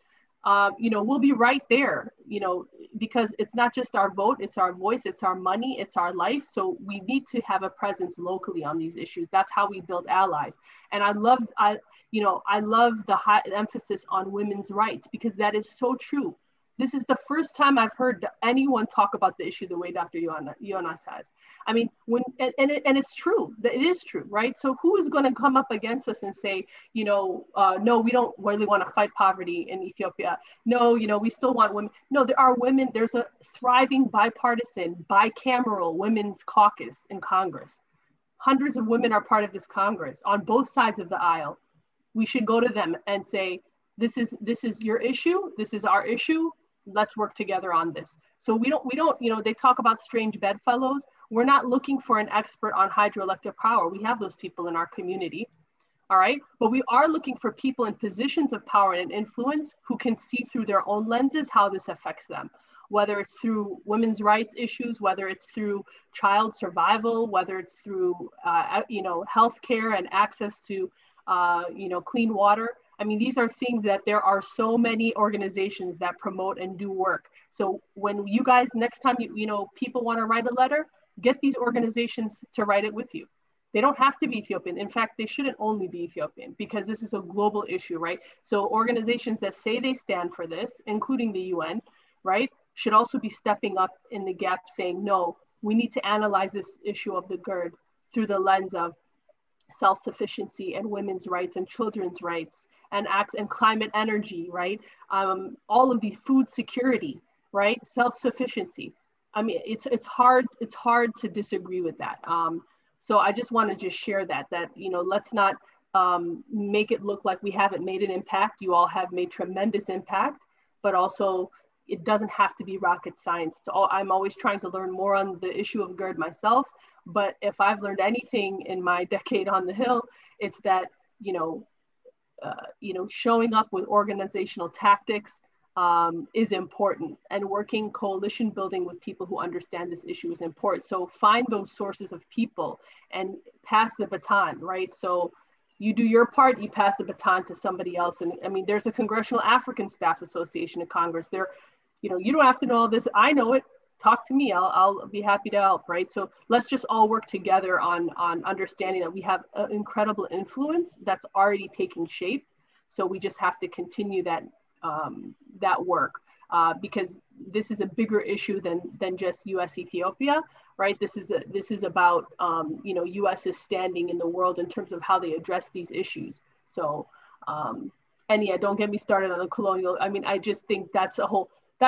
you know, we'll be right there, you know, because it's not just our vote, it's our voice, it's our money, it's our life. So we need to have a presence locally on these issues. That's how we build allies. And I love the high emphasis on women's rights, because that is so true. This is the first time I've heard anyone talk about the issue the way Dr. Jonas has. I mean, and it's true, that it is true, right? So who is going to come up against us and say, you know, no, we don't really want to fight poverty in Ethiopia. No, you know, we still want women. No, there are women. There's a thriving bipartisan, bicameral women's caucus in Congress. Hundreds of women are part of this Congress on both sides of the aisle. We should go to them and say, this is your issue. This is our issue. Let's work together on this. So we don't, you know, they talk about strange bedfellows. We're not looking for an expert on hydroelectric power. We have those people in our community, all right? But we are looking for people in positions of power and influence who can see through their own lenses how this affects them, whether it's through women's rights issues, whether it's through child survival, whether it's through, you know, healthcare and access to, you know, clean water. I mean, these are things that there are so many organizations that promote and do work. So when you guys, next time, you know, people want to write a letter, get these organizations to write it with you. They don't have to be Ethiopian. In fact, they shouldn't only be Ethiopian, because this is a global issue, right? So organizations that say they stand for this, including the UN, right, should also be stepping up in the gap saying, no, we need to analyze this issue of the GERD through the lens of self-sufficiency and women's rights and children's rights and acts and climate energy, right? All of the food security, right? Self-sufficiency. I mean, it's hard to disagree with that. So I just want to just share that, you know, let's not make it look like we haven't made an impact. You all have made tremendous impact, but also it doesn't have to be rocket science. I'm always trying to learn more on the issue of GERD myself, but if I've learned anything in my decade on the Hill, it's that, showing up with organizational tactics is important, and working coalition building with people who understand this issue is important. So find those sources of people and pass the baton, right? So you do your part, you pass the baton to somebody else. And I mean, there's a Congressional African Staff Association in Congress. There, you don't have to know all this. I know it. Talk to me. I'll be happy to help, right? So let's just all work together on understanding that we have an incredible influence that's already taking shape. So we just have to continue that work because this is a bigger issue than just U.S. Ethiopia, right? This is about U.S.'s standing in the world in terms of how they address these issues. So and yeah, don't get me started on the colonial. I mean, I just think that's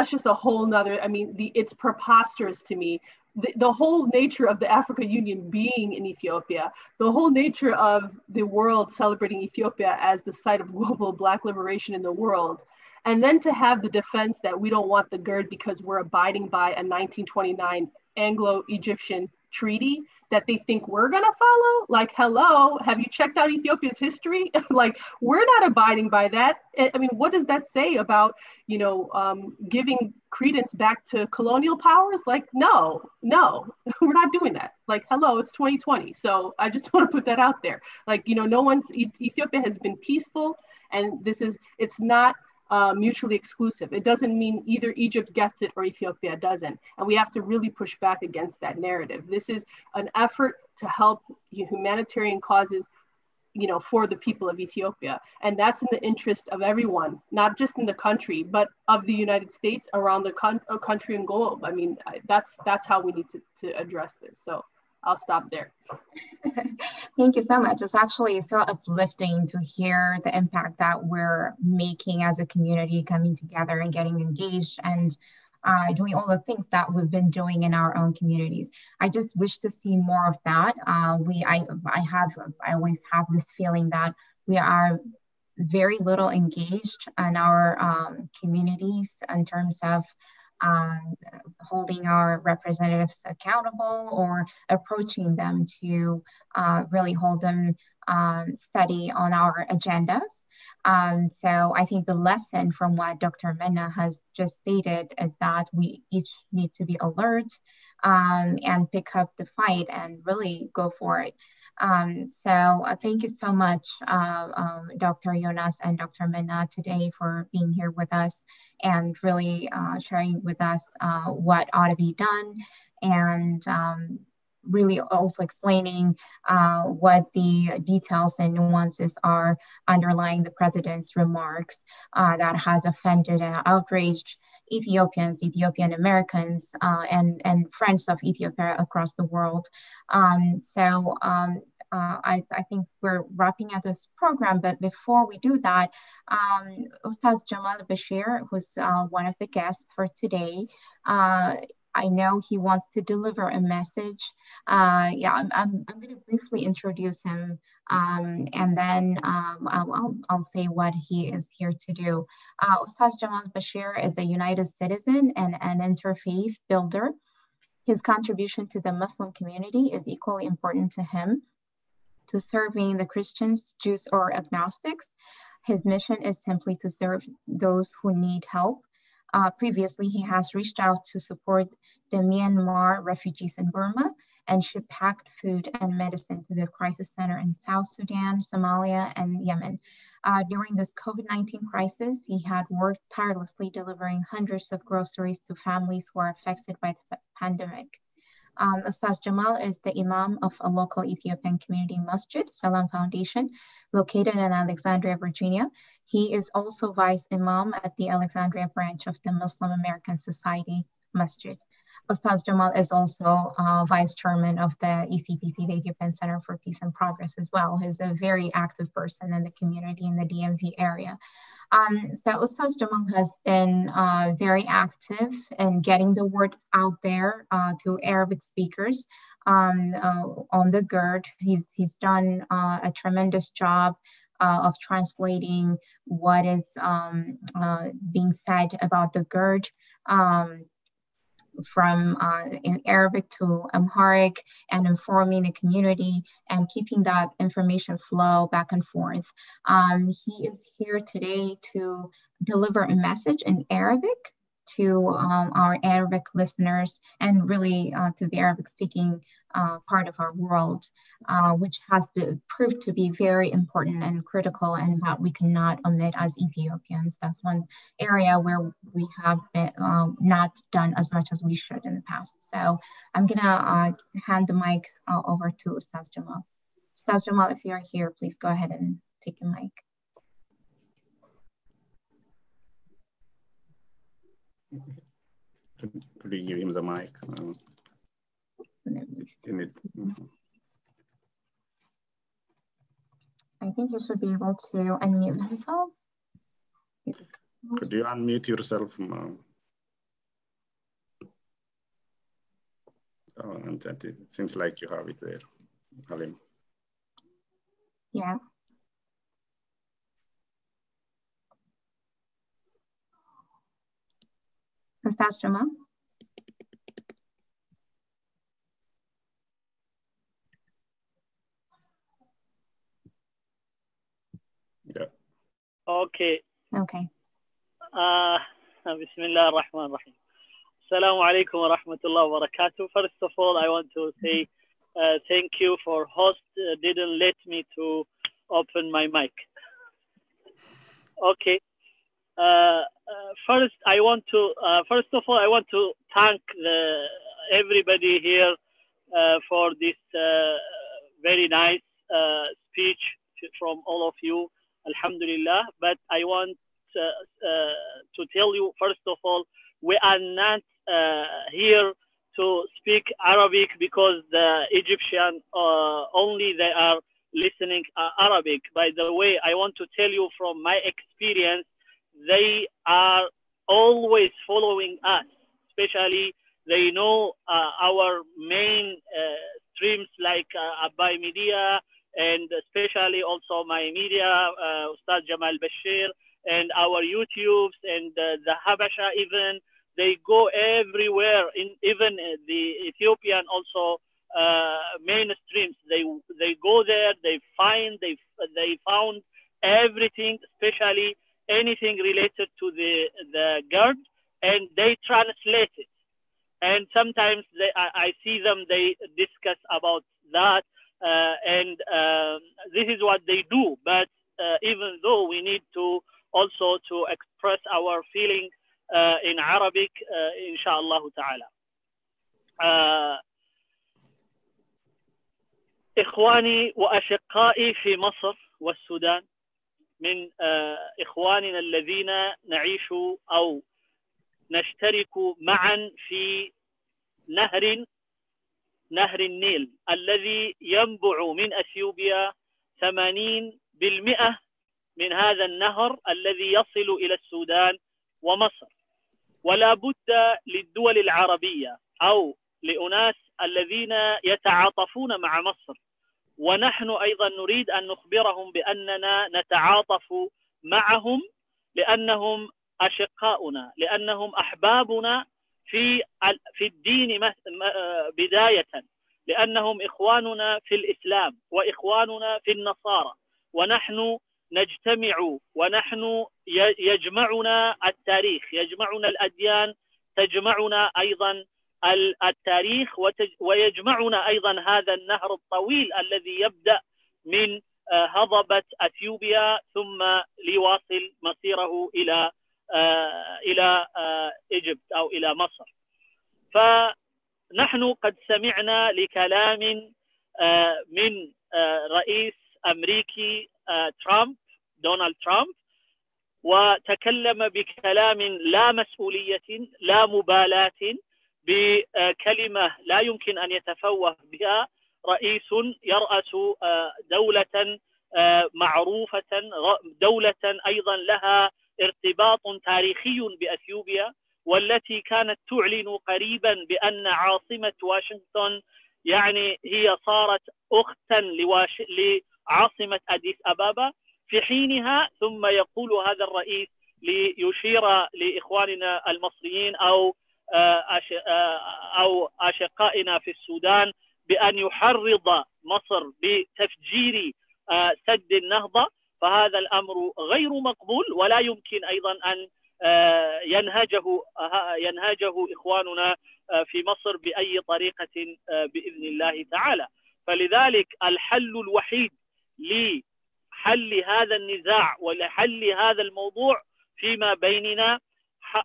just a whole nother, it's preposterous to me. The whole nature of the Africa Union being in Ethiopia, the whole nature of the world celebrating Ethiopia as the site of global Black liberation in the world. And then to have the defense that we don't want the GERD because we're abiding by a 1929 Anglo-Egyptian treaty that they think we're gonna follow. Like, hello, have you checked out Ethiopia's history? Like, we're not abiding by that. I mean, what does that say about, giving credence back to colonial powers? Like, no, we're not doing that. Like, hello, it's 2020. So I just want to put that out there. Like, Ethiopia has been peaceful, and it's not mutually exclusive. It doesn't mean either Egypt gets it or Ethiopia doesn't. And we have to really push back against that narrative. This is an effort to help humanitarian causes, for the people of Ethiopia. And that's in the interest of everyone, not just in the country, but of the United States, around the country and globe. I mean, that's how we need to address this. So I'll stop there. Thank you so much. It's actually so uplifting to hear the impact that we're making as a community, coming together and getting engaged and doing all the things that we've been doing in our own communities. I just wish to see more of that. I always have this feeling that we are very little engaged in our communities in terms of holding our representatives accountable or approaching them to really hold them steady on our agendas. So I think the lesson from what Dr. Minna has just stated is that we each need to be alert and pick up the fight and really go for it. So thank you so much, Dr. Jonas and Dr. Minna today for being here with us and really sharing with us what ought to be done and really also explaining what the details and nuances are underlying the president's remarks that has offended and outraged Ethiopians, Ethiopian Americans, and friends of Ethiopia across the world. I think we're wrapping up this program, but before we do that, Ustaz Jamal Bashir, who's one of the guests for today, I know he wants to deliver a message. I'm going to briefly introduce him, and then I'll say what he is here to do. Ustaz Jamal Bashir is a United citizen and an interfaith builder. His contribution to the Muslim community is equally important to him, to serving the Christians, Jews, or agnostics. His mission is simply to serve those who need help. Previously, he has reached out to support the Myanmar refugees in Burma and shipped packed food and medicine to the crisis center in South Sudan, Somalia, and Yemen. During this COVID-19 crisis, he had worked tirelessly delivering hundreds of groceries to families who are affected by the pandemic. Ustaz Jamal is the Imam of a local Ethiopian community masjid, Salam Foundation, located in Alexandria, Virginia. He is also Vice Imam at the Alexandria branch of the Muslim American Society Masjid. Ustaz Jamal is also Vice Chairman of the ECPP, the Ethiopian Center for Peace and Progress as well. He's a very active person in the community in the DMV area. So Ustaz Jamal has been very active in getting the word out there to Arabic speakers on the GERD. He's done a tremendous job of translating what is being said about the GERD from in Arabic to Amharic, and informing the community and keeping that information flow back and forth. He is here today to deliver a message in Arabic to our Arabic listeners, and really to the Arabic speaking part of our world, which has proved to be very important and critical, and that we cannot omit as Ethiopians. That's one area where we have been, not done as much as we should in the past. So I'm gonna hand the mic over to Ustaz Jamal. Ustaz Jamal, if you're here, please go ahead and take the mic. Could you give him the mic? I think you should be able to unmute himself. Could you unmute yourself? Oh, and it seems like you have it there, Halim. Yeah. Ustaz Jamal? Yeah. Okay. Okay. Bismillah ar-Rahman ar-Rahim. Assalamu alaikum wa rahmatullahi wa barakatuh. First of all, I want to say thank you for host didn't let me to open my mic. Okay. First of all, I want to thank everybody here for this very nice speech from all of you. Alhamdulillah. But I want to tell you, first of all, we are not here to speak Arabic because the Egyptian only they are listening Arabic. By the way, I want to tell you from my experience, they are always following us, especially they know our main streams like Abai Media, and especially also my media, Ustaz Jamal Bashir, and our YouTubes, and the Habasha even. They go everywhere, even the Ethiopian also mainstreams. They go there, they found everything, especially anything related to the GERD, and they translate it. And sometimes I see them, they discuss about that, and this is what they do. But even though we need to also to express our feelings in Arabic, inshallah ta'ala. إخواني وأشقائي في مصر والسودان، من إخواننا الذين نعيش أو نشترك معا في نهر النيل الذي ينبع من أثيوبيا 80% من هذا النهر الذي يصل إلى السودان ومصر. ولا بد للدول العربية أو لأناس الذين يتعاطفون مع مصر، ونحن أيضا نريد أن نخبرهم بأننا نتعاطف معهم، لأنهم أشقاؤنا، لأنهم أحبابنا في الدين بداية، لأنهم إخواننا في الإسلام وإخواننا في النصارى، ونحن نجتمع، ونحن يجمعنا التاريخ، يجمعنا الأديان، تجمعنا أيضا التاريخ، ويجمعنا أيضا هذا النهر الطويل الذي يبدأ من هضبة أثيوبيا ثم ليواصل مسيره إلى إيجيبت أو إلى مصر. فنحن قد سمعنا لكلام من رئيس أمريكي دونالد ترامب، وتكلم بكلام لا مسؤولية لا مبالاة، بكلمة لا يمكن أن يتفوه بها رئيس يرأس دولة معروفة، دولة أيضا لها ارتباط تاريخي بأثيوبيا، والتي كانت تعلن قريبا بأن عاصمة واشنطن يعني هي صارت أختا لعاصمة أديس أبابا في حينها، ثم يقول هذا الرئيس ليشير لإخواننا المصريين أو أشقائنا في السودان بأن يحرض مصر بتفجير سد النهضة، فهذا الأمر غير مقبول، ولا يمكن أيضا أن ينهجه إخواننا في مصر بأي طريقة بإذن الله تعالى. فلذلك الحل الوحيد لحل هذا النزاع ولحل هذا الموضوع فيما بيننا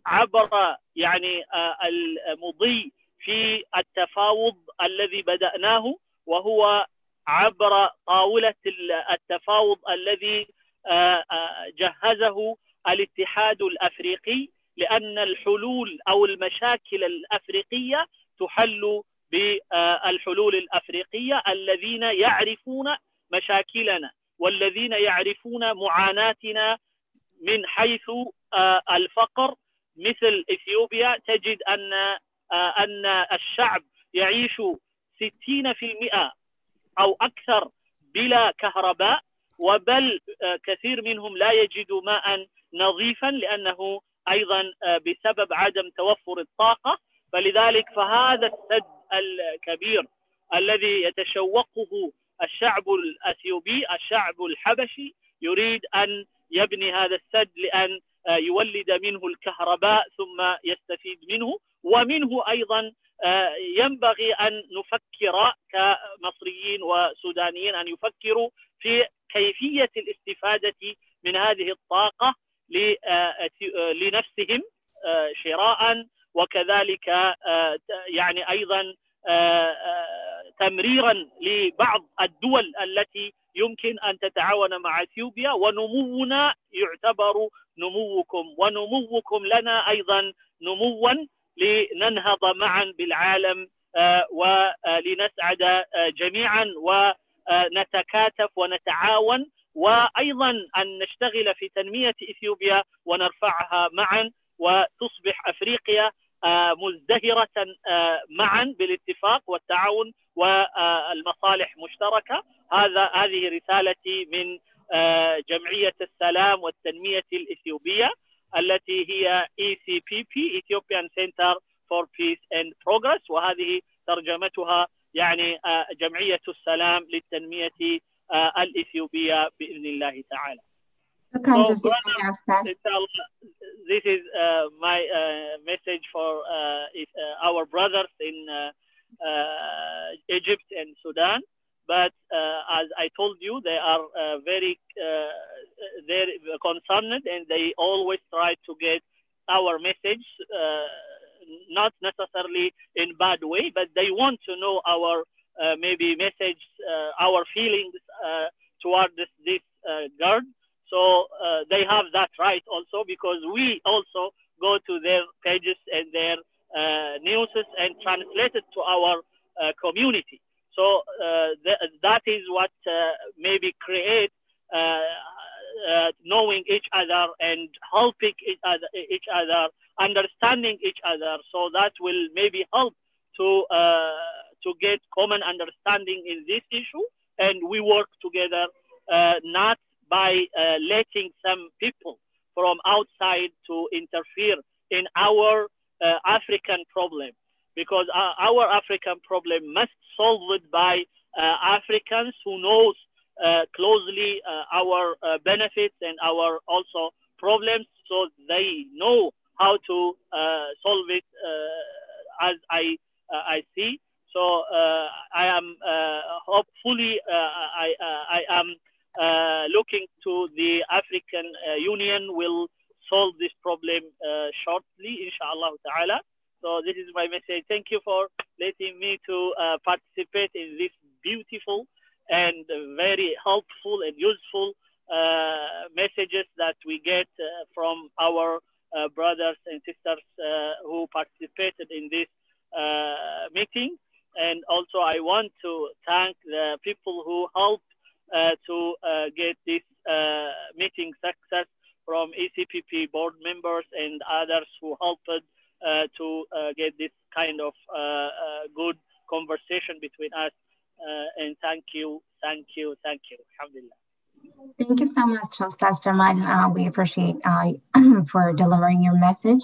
عبر يعني المضي في التفاوض الذي بدأناه، وهو عبر طاولة التفاوض الذي جهزه الاتحاد الأفريقي، لأن الحلول أو المشاكل الأفريقية تحل بالحلول الأفريقية، الذين يعرفون مشاكلنا والذين يعرفون معاناتنا من حيث الفقر. مثل إثيوبيا تجد أن الشعب يعيش 60% أو أكثر بلا كهرباء، وبل كثير منهم لا يجد ماء نظيفا لأنه أيضا بسبب عدم توفر الطاقة. فلذلك فهذا السد الكبير الذي يتشوقه الشعب الأثيوبي، الشعب الحبشي، يريد أن يبني هذا السد لأن يولد منه الكهرباء ثم يستفيد منه، ومنه أيضا ينبغي أن نفكر كمصريين وسودانيين أن يفكروا في كيفية الاستفادة من هذه الطاقة لنفسهم شراء، وكذلك يعني أيضا تمريرا لبعض الدول التي يمكن أن تتعاون مع إثيوبيا. ونمونا يعتبر نموكم، ونموكم لنا أيضا نموا، لننهض معا بالعالم ولنسعد جميعا ونتكاتف ونتعاون، وأيضا أن نشتغل في تنمية إثيوبيا ونرفعها معا، وتصبح أفريقيا مزدهرة معا بالاتفاق والتعاون والمصالح مشتركة. هذه رسالتي من جمعية السلام والتنمية الإثيوبية، التي هي ECPP Ethiopian Center for Peace and Progress، وهذه ترجمتها يعني جمعية السلام للتنمية الإثيوبية بإذن الله تعالى. This is my message for our brothers in Egypt and Sudan. But as I told you, they are very concerned, and they always try to get our message, not necessarily in bad way, but they want to know our maybe message, our feelings toward this guard. So they have that right also, because we also go to their pages and their news and translate it to our community. So that is what maybe create knowing each other and helping each other, understanding each other. So that will maybe help to get common understanding in this issue, and we work together, not by letting some people from outside to interfere in our African problem, because our African problem must solve it by Africans who knows closely our benefits and our also problems, so they know how to solve it as I see. So I am hopefully I am looking to the African Union will solve this problem shortly, inshallah ta'ala. So this is my message. Thank you for letting me to participate in this beautiful and very helpful and useful messages that we get from our brothers and sisters who participated in this meeting. And also I want to thank the people who helped to get this meeting success, from ECPP board members and others who helped to get this kind of good conversation between us. And thank you. Alhamdulillah. Thank you so much, Ustaz Jamal. We appreciate for delivering your message.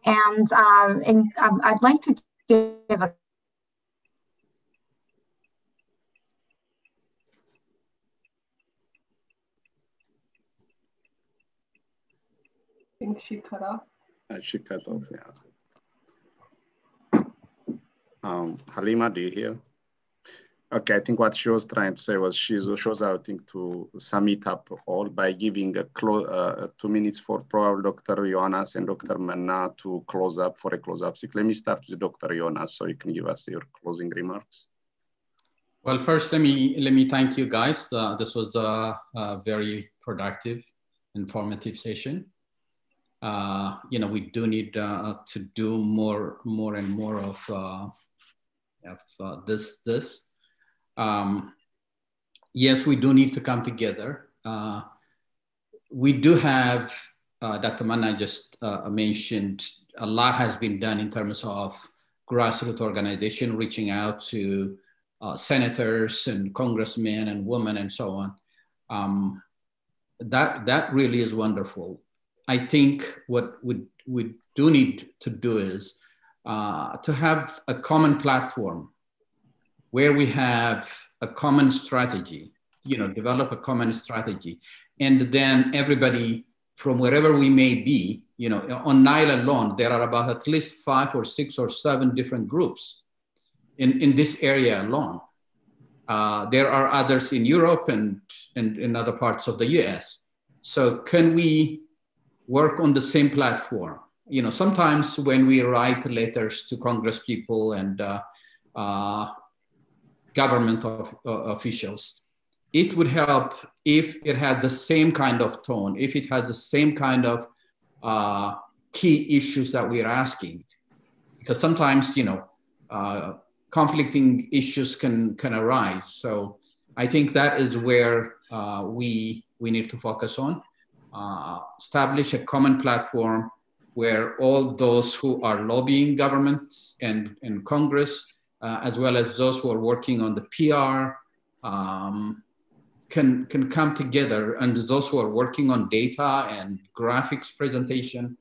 And I'd like to give a I think she cut off. She cut off, yeah. Halima, do you hear? Okay, I think what she was trying to say was she was, I think, to sum it up all by giving a 2 minutes for probably Dr. Jonas and Dr. Manna to close up for a close-up. So let me start with Dr. Jonas so you can give us your closing remarks. Well, first, let me thank you guys. This was a very productive, informative session. We do need to do more and more of this. Yes, we do need to come together. We do have, Dr. Manna just mentioned, a lot has been done in terms of grassroots organization, reaching out to senators and congressmen and women and so on. That really is wonderful. I think what we do need to do is to have a common platform where we have a common strategy, develop a common strategy. And then everybody from wherever we may be, on Nile alone, there are about at least 5 or 6 or 7 different groups in this area alone. There are others in Europe and in other parts of the US. So can we work on the same platform? Sometimes when we write letters to Congress people and government officials, it would help if it had the same kind of tone, if it had the same kind of key issues that we're asking. Because sometimes, conflicting issues can arise. So I think that is where we need to focus on. Establish a common platform where all those who are lobbying governments and Congress, as well as those who are working on the PR, can come together, and those who are working on data and graphics presentation,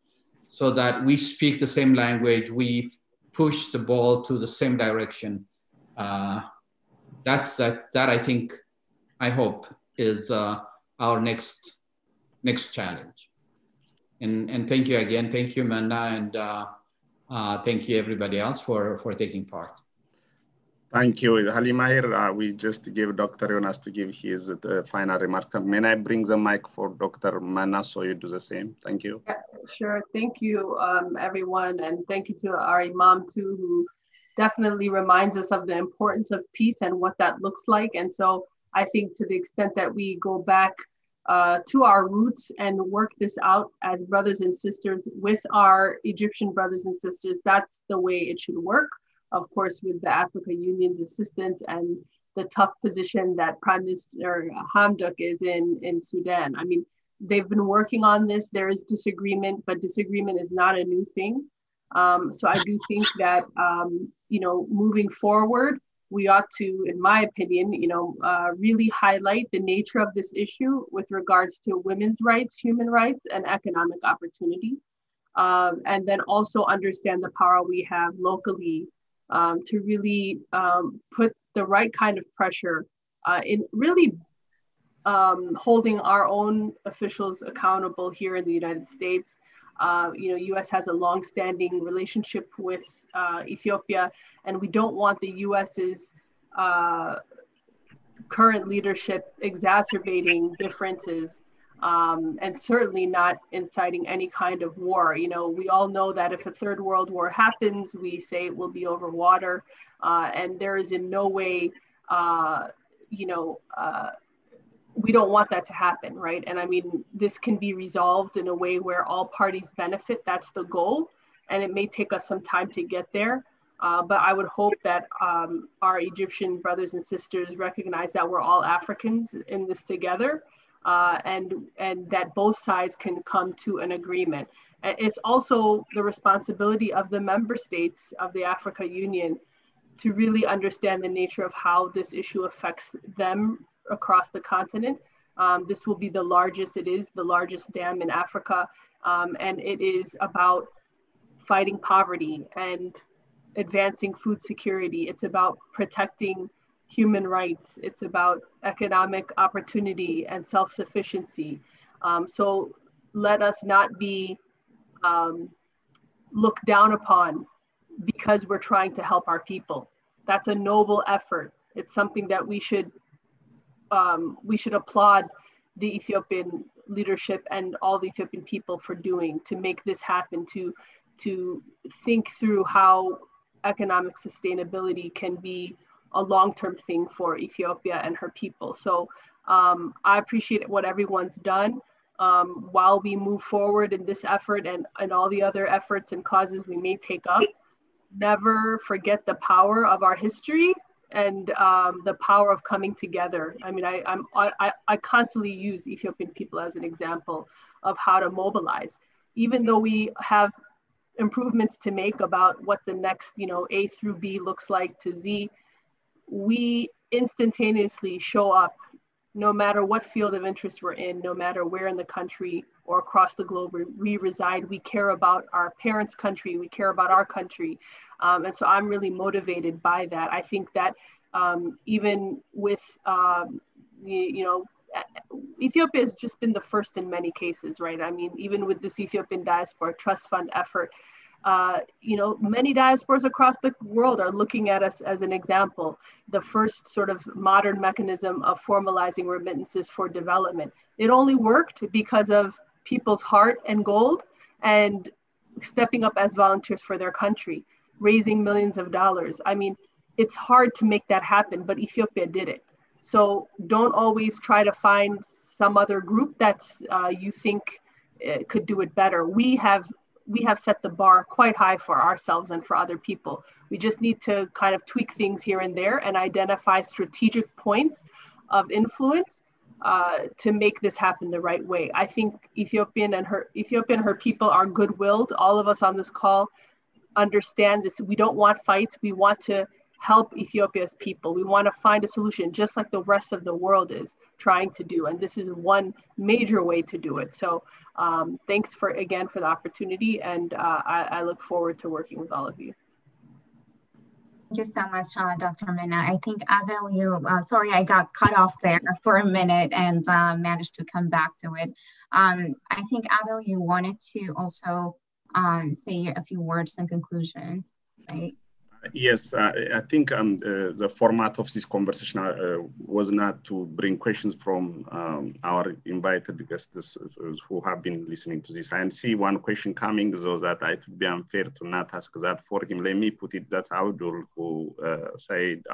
so that we speak the same language, we push the ball to the same direction. That I think, I hope, is our next challenge. And thank you again. Thank you, Manna, and thank you everybody else for taking part. Thank you. Halimair, we just gave Dr. Jonas to give his final remark. May I bring the mic for Dr. Manna so you do the same? Thank you. Yeah, sure. Thank you, everyone. And thank you to our Imam too, who definitely reminds us of the importance of peace and what that looks like. And so I think to the extent that we go back to our roots and work this out as brothers and sisters with our Egyptian brothers and sisters, that's the way it should work. Of course, with the Africa Union's assistance and the tough position that Prime Minister Hamdok is in Sudan. I mean, they've been working on this. There is disagreement, but disagreement is not a new thing. So I do think that, moving forward, we ought to, in my opinion, really highlight the nature of this issue with regards to women's rights, human rights, and economic opportunity. And then also understand the power we have locally to really put the right kind of pressure in really holding our own officials accountable here in the United States. U.S. has a long-standing relationship with Ethiopia, and we don't want the U.S.'s current leadership exacerbating differences, and certainly not inciting any kind of war. We all know that if a third world war happens, we say it will be over water, and there is in no way, we don't want that to happen, right? And I mean, this can be resolved in a way where all parties benefit. That's the goal. And it may take us some time to get there. But I would hope that our Egyptian brothers and sisters recognize that we're all Africans in this together, and that both sides can come to an agreement. It's also the responsibility of the member states of the Africa Union to really understand the nature of how this issue affects them across the continent. This will be the largest, it is the largest dam in Africa, and it is about fighting poverty and advancing food security. It's about protecting human rights. It's about economic opportunity and self-sufficiency. So let us not be looked down upon because we're trying to help our people. That's a noble effort. It's something that we should applaud the Ethiopian leadership and all the Ethiopian people for doing to make this happen, to think through how economic sustainability can be a long-term thing for Ethiopia and her people. So I appreciate what everyone's done. While we move forward in this effort and all the other efforts and causes we may take up, never forget the power of our history and the power of coming together. I mean, I constantly use Ethiopian people as an example of how to mobilize. Even though we have improvements to make about what the next, A through B looks like to Z, we instantaneously show up no matter what field of interest we're in, no matter where in the country or across the globe we reside. We care about our parents' country, we care about our country. And so I'm really motivated by that. I think that even with, Ethiopia has just been the first in many cases, right? I mean, even with this Ethiopian Diaspora Trust Fund effort, many diasporas across the world are looking at us as an example, the first sort of modern mechanism of formalizing remittances for development. It only worked because of people's heart and gold and stepping up as volunteers for their country, raising millions of dollars. I mean, it's hard to make that happen, but Ethiopia did it. So don't always try to find some other group that's you think could do it better. We have set the bar quite high for ourselves and for other people. We just need to kind of tweak things here and there and identify strategic points of influence to make this happen the right way. I think Ethiopia and her people are good-willed. All of us on this call understand this. We don't want fights. We want to help Ethiopia's people. We want to find a solution just like the rest of the world is trying to do. And this is one major way to do it. So thanks again for the opportunity. And I look forward to working with all of you. Thank you so much, Dr. Minna. I think Abel, sorry, I got cut off there for a minute and managed to come back to it. I think Abel, you wanted to also say a few words in conclusion, right? Yes, I think the format of this conversation was not to bring questions from our invited guests who have been listening to this. I see one question coming, though, that it would be unfair to not ask that for him. Let me put it, that's Abdul who said,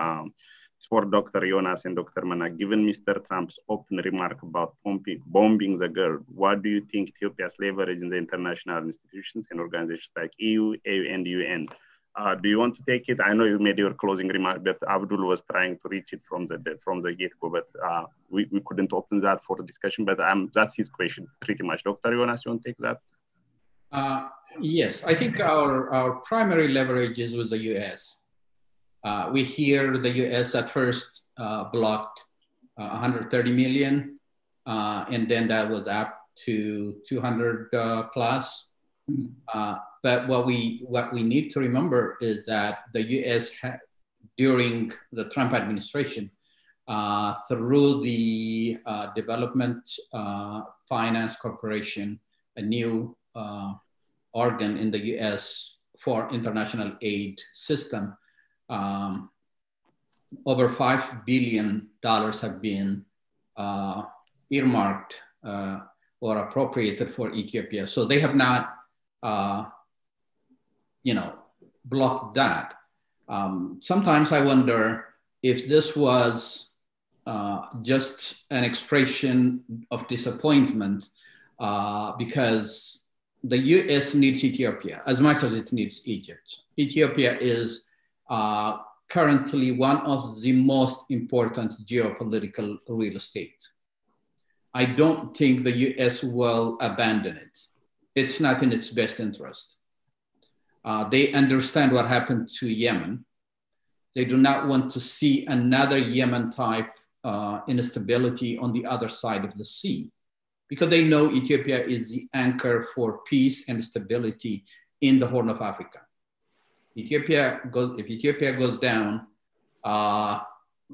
it's for Dr. Jonas and Dr. Minna. Given Mr. Trump's open remark about bombing the girl, what do you think Ethiopia's leverage in the international institutions and organizations like EU, AU, and UN? Do you want to take it? I know you made your closing remark, but Abdul was trying to reach it from the get-go, but we couldn't open that for discussion, but that's his question pretty much. Dr. Jonas, you want to take that? Yes, I think our primary leverage is with the US. We hear the US at first blocked 130 million, and then that was up to 200 plus. But what we need to remember is that the US during the Trump administration, through the Development Finance Corporation, a new organ in the US for international aid system, over $5 billion have been earmarked or appropriated for Ethiopia. So they have not blocked that. Sometimes I wonder if this was just an expression of disappointment because the US needs Ethiopia as much as it needs Egypt. Ethiopia is currently one of the most important geopolitical real estate. I don't think the US will abandon it. It's not in its best interest. They understand what happened to Yemen. They do not want to see another Yemen type instability on the other side of the sea, because they know Ethiopia is the anchor for peace and stability in the Horn of Africa. If Ethiopia goes down,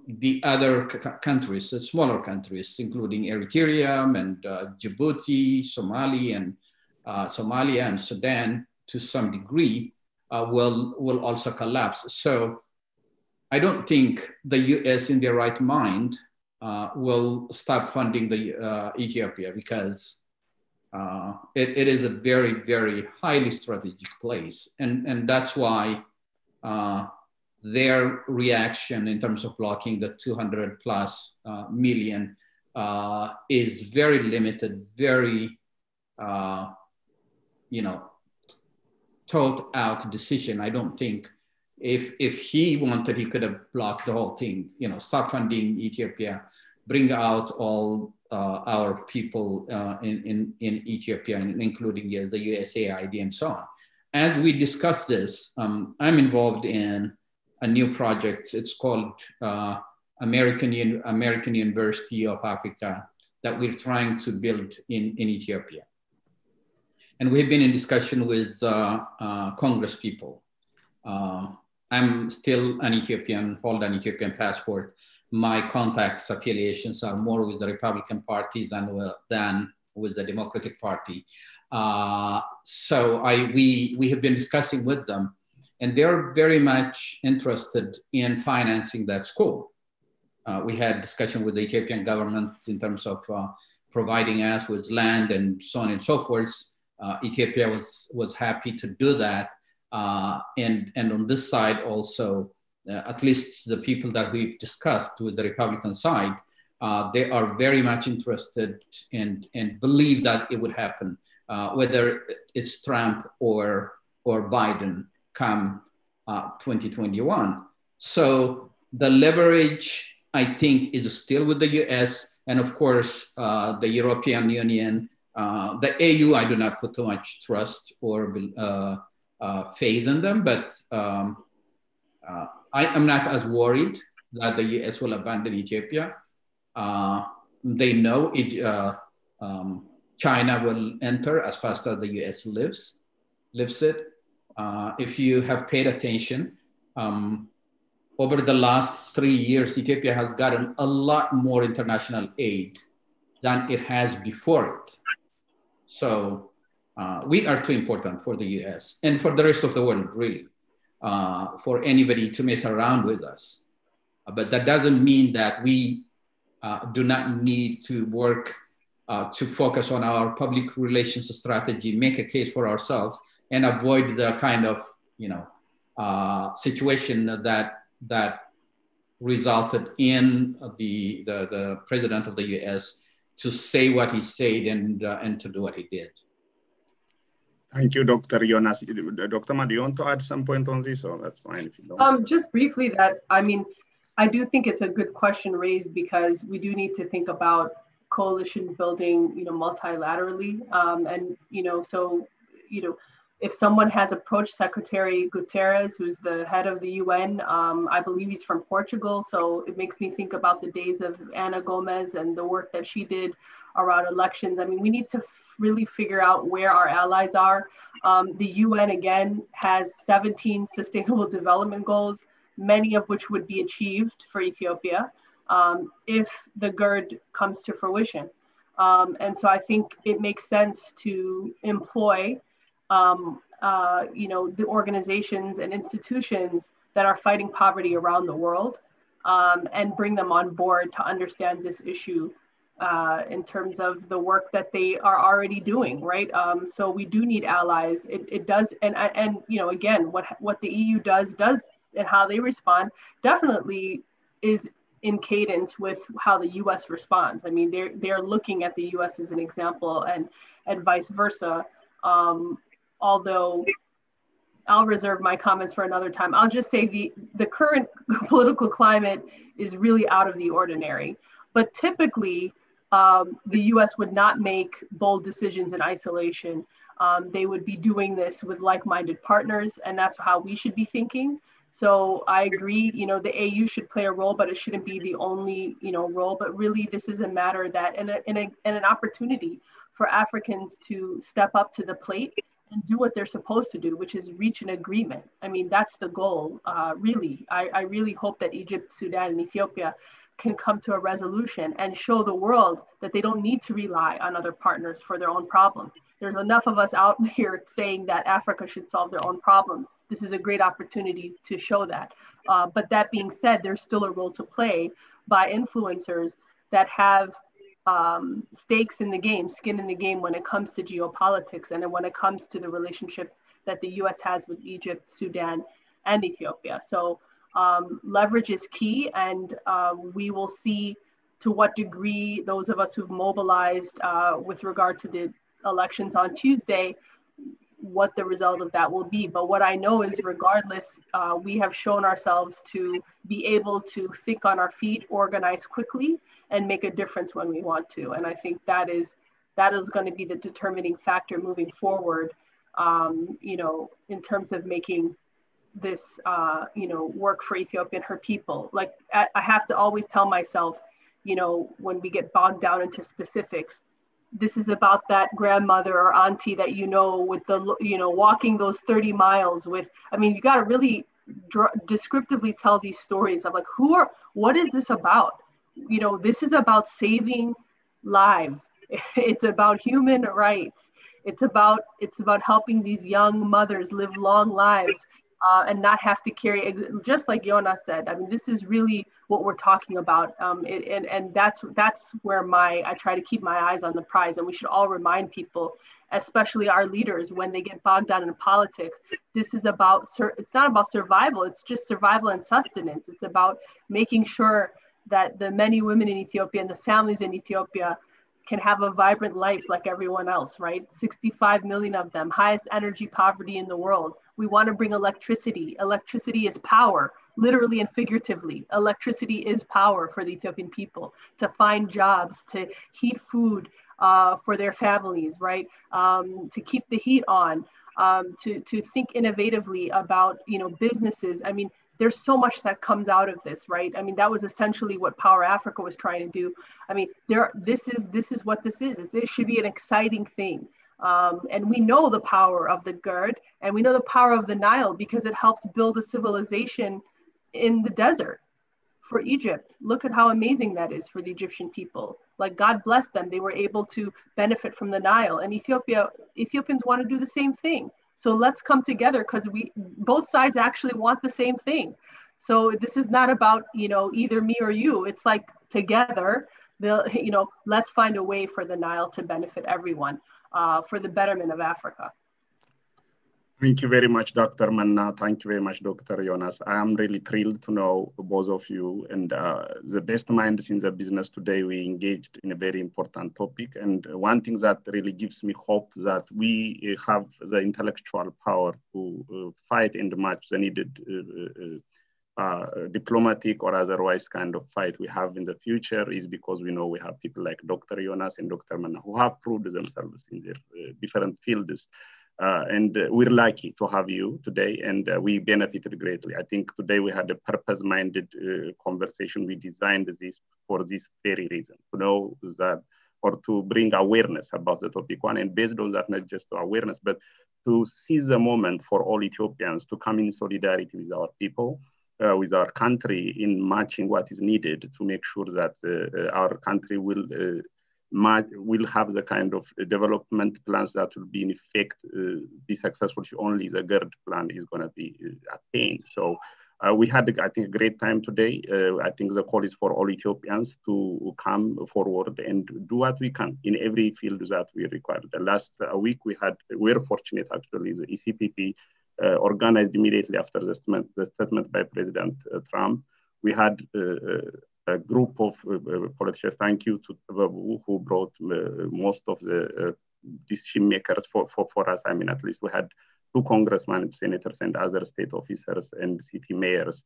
the other countries, the smaller countries, including Eritrea and Djibouti, Somalia and Sudan, to some degree, will also collapse. So I don't think the US in their right mind will stop funding the Ethiopia, because it is a very, very highly strategic place. And that's why their reaction in terms of blocking the 200 plus million is very limited, very, thought out decision. I don't think if he wanted, he could have blocked the whole thing, stop funding Ethiopia, bring out all our people in Ethiopia, including the USAID and so on. As we discuss this, I'm involved in a new project. It's called American University of Africa, that we're trying to build in Ethiopia. And we've been in discussion with Congress people. I'm still an Ethiopian, hold an Ethiopian passport. My contacts, affiliations are more with the Republican Party than with the Democratic Party. So we have been discussing with them, and they're very much interested in financing that school. We had discussion with the Ethiopian government in terms of providing us with land and so on and so forth. Ethiopia was happy to do that. And on this side also, at least the people that we've discussed with the Republican side, they are very much interested and believe that it would happen, whether it's Trump or Biden come 2021. So the leverage, I think, is still with the US, and of course, the European Union, the AU, I do not put too much trust or faith in them, but I am not as worried that the US will abandon Ethiopia. They know China will enter as fast as the US lives it. If you have paid attention, over the last 3 years, Ethiopia has gotten a lot more international aid than it has before it. So we are too important for the US and for the rest of the world, really, for anybody to mess around with us. But that doesn't mean that we do not need to work to focus on our public relations strategy, make a case for ourselves, and avoid the kind of situation that resulted in the president of the US to say what he said and to do what he did. Thank you, Dr. Jonas. Dr. Ma, do you want to add some point on this, or that's fine if you don't? Just briefly, I do think it's a good question raised, because we do need to think about coalition building, multilaterally, if someone has approached Secretary Guterres, who's the head of the UN, I believe he's from Portugal. So it makes me think about the days of Ana Gomez and the work that she did around elections. I mean, we need to really figure out where our allies are. The UN, again, has 17 sustainable development goals, many of which would be achieved for Ethiopia if the GERD comes to fruition. And so I think it makes sense to employ the organizations and institutions that are fighting poverty around the world, and bring them on board to understand this issue in terms of the work that they are already doing, right? So we do need allies. It does, and again, what the EU does and how they respond definitely is in cadence with how the US responds. I mean, they're looking at the US as an example, and vice versa. Although I'll reserve my comments for another time. I'll just say the current political climate is really out of the ordinary. But typically, the US would not make bold decisions in isolation. They would be doing this with like-minded partners, and that's how we should be thinking. So I agree, the AU should play a role, but it shouldn't be the only, role. But really, this is a matter that, and an opportunity for Africans to step up to the plate and do what they're supposed to do, which is reach an agreement. I mean, that's the goal, really. I really hope that Egypt, Sudan, and Ethiopia can come to a resolution and show the world that they don't need to rely on other partners for their own problems. There's enough of us out here saying that Africa should solve their own problems. This is a great opportunity to show that. But that being said, there's still a role to play by influencers that have stakes in the game, skin in the game when it comes to geopolitics and when it comes to the relationship that the US has with Egypt, Sudan, and Ethiopia. So leverage is key, and we will see to what degree those of us who've mobilized with regard to the elections on Tuesday, what the result of that will be. But what I know is regardless, we have shown ourselves to be able to think on our feet, organize quickly, and make a difference when we want to. And I think that is going to be the determining factor moving forward, in terms of making this, work for Ethiopia and her people. Like, I have to always tell myself, when we get bogged down into specifics, this is about that grandmother or auntie that, with the, walking those 30 miles with, you got to really descriptively tell these stories of like, what is this about? This is about saving lives. It's about human rights. It's about helping these young mothers live long lives and not have to carry, just like Jonas said. This is really what we're talking about. And that's where I try to keep my eyes on the prize. And we should all remind people, especially our leaders, when they get bogged down in politics, this is it's not about survival. It's just survival and sustenance. It's about making sure that the many women in Ethiopia and the families in Ethiopia can have a vibrant life like everyone else, right? 65 million of them, highest energy poverty in the world. We want to bring electricity. Electricity is power, literally and figuratively. Electricity is power for the Ethiopian people to find jobs, to heat food for their families, right? To keep the heat on, to think innovatively about, businesses. There's so much that comes out of this, right? That was essentially what Power Africa was trying to do. This is what this is. It should be an exciting thing. And we know the power of the GERD, and we know the power of the Nile because it helped build a civilization in the desert for Egypt. Look at how amazing that is for the Egyptian people. Like, God bless them. They were able to benefit from the Nile, and Ethiopians want to do the same thing. So let's come together because both sides actually want the same thing. So this is not about, either me or you. It's like together, let's find a way for the Nile to benefit everyone for the betterment of Africa. Thank you very much, Dr. Manna. Thank you very much, Dr. Jonas. I am really thrilled to know both of you, and the best minds in the business today. We engaged in a very important topic, and one thing that really gives me hope that we have the intellectual power to fight and match the needed diplomatic or otherwise kind of fight we have in the future is because we know we have people like Dr. Jonas and Dr. Manna who have proved themselves in their different fields. And we're lucky to have you today, and we benefited greatly. I think today we had a purpose-minded conversation. We designed this for this very reason, to know that, or to bring awareness about the topic one, and based on that, not just awareness, but to seize the moment for all Ethiopians to come in solidarity with our people, with our country in matching what is needed to make sure that our country will have the kind of development plans that will be in effect, be successful if only the GERD plan is going to be attained. So we had, I think, a great time today. I think the call is for all Ethiopians to come forward and do what we can in every field that we require. The last week we were fortunate actually, the ECPP organized immediately after the statement by President Trump. We had a group of politicians, thank you to who brought most of the decision makers for us. At least we had 2 congressmen, senators, and other state officers and city mayors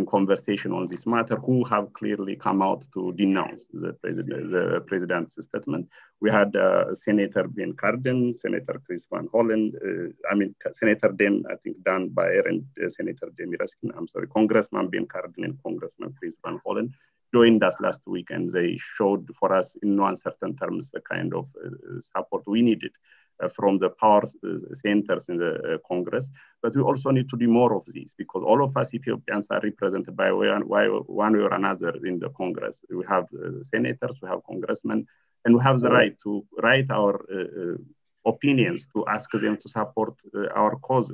conversation on this matter, who have clearly come out to denounce the president's statement. We had Senator Ben Cardin, Senator Chris Van Hollen, Senator Dan, I think Dan Baer, and Senator Demi Raskin, Congressman Ben Cardin and Congressman Chris Van Hollen joined us last week, and they showed for us in no uncertain terms the kind of support we needed from the power centers in the Congress. But we also need to do more of this, because all of us Ethiopians are represented by one way or another in the Congress. We have senators, we have congressmen, and we have the right to write our opinions, to ask them to support our cause,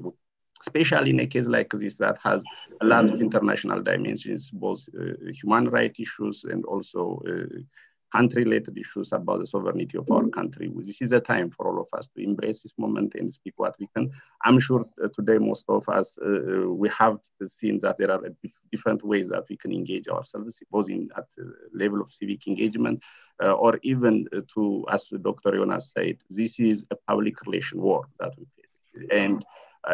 especially in a case like this that has a lot of international dimensions, both human rights issues and also country-related issues about the sovereignty of our country. This is a time for all of us to embrace this moment and speak what we can. I'm sure today most of us, we have seen that there are different ways that we can engage ourselves, both at the level of civic engagement or even to, as Dr. Jonas said, this is a public relation war that we face. And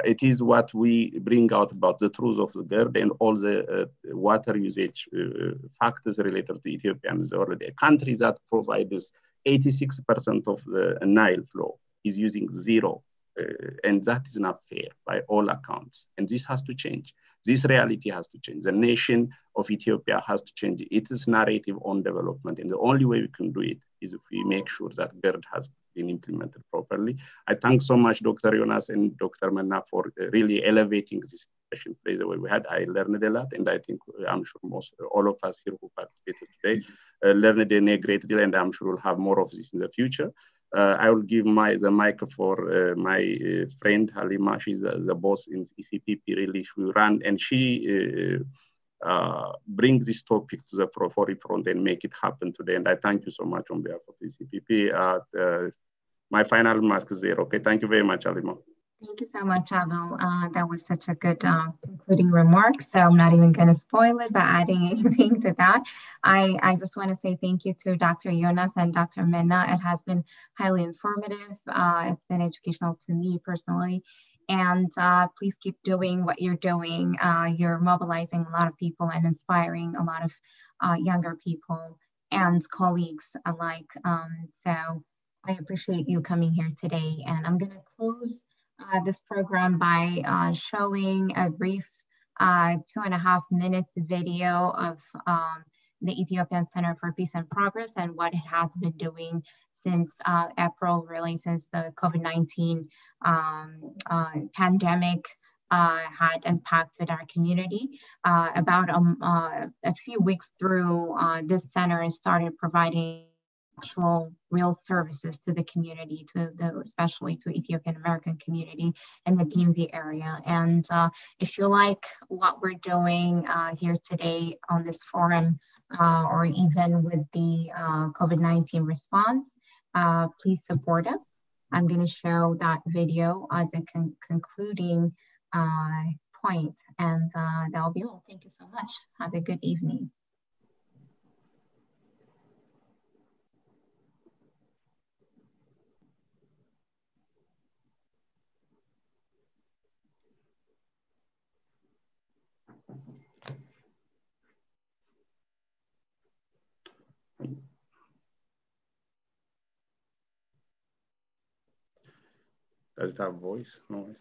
it is what we bring out about the truth of the GERD and all the water usage factors related to Ethiopia. Is already a country that provides 86% of the Nile flow is using zero. And that is not fair by all accounts. And this has to change. This reality has to change. The nation of Ethiopia has to change its narrative on development. And the only way we can do it is if we make sure that GERD has been implemented properly. I thank so much Dr. Jonas and Dr. Menna for really elevating this session the way we had. I learned a lot, and I think I'm sure all of us here who participated today learned a great deal, and I'm sure we'll have more of this in the future. I will give the mic for my friend Halima. She's the boss in ECPP, really, who ran, and she bring this topic to the forefront and make it happen today. And I thank you so much on behalf of ECPP. My final remarks is there. Okay, thank you very much, Halima. Thank you so much, Abel. That was such a good concluding remark. So I'm not even going to spoil it by adding anything to that. I just want to say thank you to Dr. Jonas and Dr. Menna. It has been highly informative. It's been educational to me personally. And please keep doing what you're doing. You're mobilizing a lot of people and inspiring a lot of younger people and colleagues alike. So I appreciate you coming here today. And I'm going to close this program by showing a brief 2.5 minutes video of the Ethiopian Center for Peace and Progress and what it has been doing since April, really since the COVID-19 pandemic had impacted our community. About a few weeks through, this center started providing actual real services to the community, especially to Ethiopian American community in the DMV area. And if you like what we're doing here today on this forum, or even with the COVID-19 response, please support us. I'm going to show that video as a concluding point, and that'll be all. Thank you so much. Have a good evening. Does it have voice? No.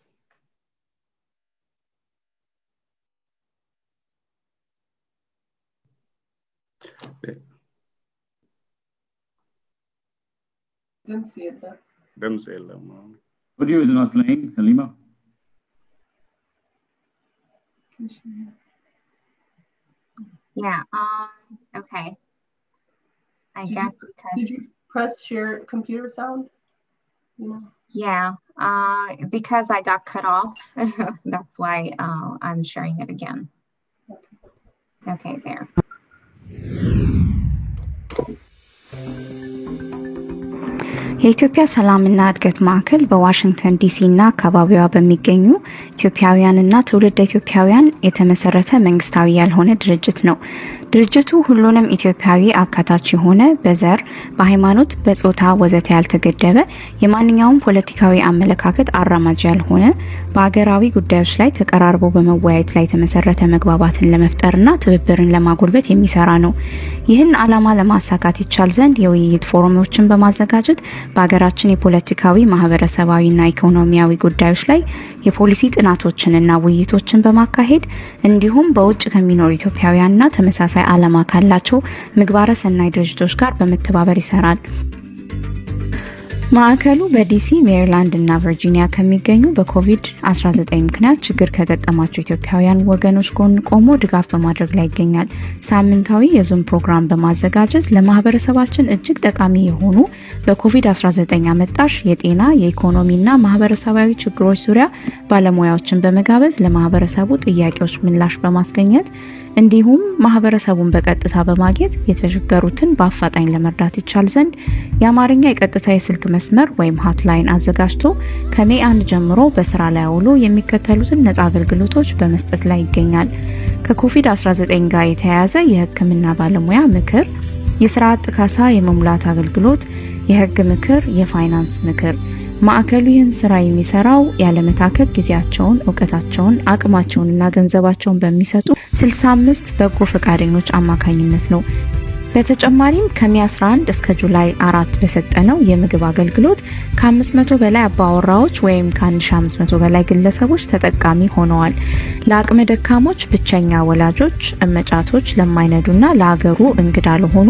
Didn't see it there. Audio is not playing, Halima. Yeah, okay. I guess because... Did you press share computer sound? Yeah, because I got cut off. That's why I'm sharing it again. Okay, there. የኢትዮጵያ ሰላምና እድገት ማዕከል በዋሽንግተን ዲሲ እና አካባቢዋ በሚገኙ ኢትዮጵያውያንና ትውልደ ኢትዮጵያውያን የተመሰረተ መንግስታዊ ያልሆነ ድርጅት ነው። ድርጅቱ ሁሉንም ኢትዮጵያዊ አካታች የሆነ በዘር፣ በሃይማኖት፣ በጾታ ወዘተ ያልተገደበ የማንኛውም ፖለቲካዊ አመለካከት አራማጅ ያልሆነ በአገራዊ ጉዳዮች ላይ ተቀራርቦ በመወያየት ላይ የተመሰረተ መግባባትን ለመፍጠርና ትብብርን ለማጎልበት የሚሰራ ነው። ይህን ዓላማ ለማሳካት ይቻል ዘንድ የውይይት ፎረሞችን በማዘጋጀት በአገራችን የፖለቲካዊ ማህበረሰባዊና ኢኮኖሚያዊ ጉዳዮች ላይ የፖሊሲ ጥናቶችንና ውይይቶችን በማካሄድ እንዲሁም በውጭ ከሚኖሩ ኢትዮጵያውያንና ተመሳሳይ ዓላማ ካላቸው ምግባረ ሰናይ ድርጅቶች ጋር በመተባበር ይሰራል። ማዕከሉ በዲሲ፣ ሜሪላንድ እና ቨርጂኒያ ከሚገኙ በኮቪድ-19 ምክንያት ችግር ከገጠማቸው ኢትዮጵያውያን ወገኖች ጎን ቆሞ ድጋፍ በማድረግ ላይ ይገኛል። ሳምንታዊ የዙም ፕሮግራም በማዘጋጀት ለማህበረሰባችን እጅግ ጠቃሚ የሆኑ በኮቪድ-19 አመጣሽ የጤና፣ የኢኮኖሚና ማህበረሰባዊ ችግሮች ዙሪያ ባለሙያዎችን በመጋበዝ ለማህበረሰቡ ጥያቄዎች ምላሽ በማስገኘት እንዲሁም ማህበረሰቡን በቀጥታ በማግኘት የተቸገሩትን በአፋጣኝ ለመርዳት ይቻል ዘንድ የአማርኛ የቀጥታ የስልክ መስመር ወይም ሆትላይን አዘጋጅቶ ከሜይ 1 ጀምሮ በስራ ላይ አውሎ የሚከተሉትን ነፃ አገልግሎቶች በመስጠት ላይ ይገኛል። ከኮቪድ-19 ጋር የተያያዘ የህክምና ባለሙያ ምክር፣ የስራ አጥ ካሳ የመሙላት አገልግሎት፣ የህግ ምክር፣ የፋይናንስ ምክር። ማዕከሉ ይህን ስራ የሚሰራው ያለመታከት ጊዜያቸውን፣ ዕውቀታቸውን፣ አቅማቸውንና ገንዘባቸውን በሚሰጡ 65 በጎ ፈቃደኞች አማካኝነት ነው። በተጨማሪም ከሜይ 11 እስከ ጁላይ 4 በሰጠነው የምግብ አገልግሎት ከ500 በላይ አባወራዎች ወይም ከ1500 በላይ ግለሰቦች ተጠቃሚ ሆነዋል። ለአቅመ ደካሞች፣ ብቸኛ ወላጆች፣ እመጫቶች፣ ለማይነዱና ለሀገሩ እንግዳ ለሆኑ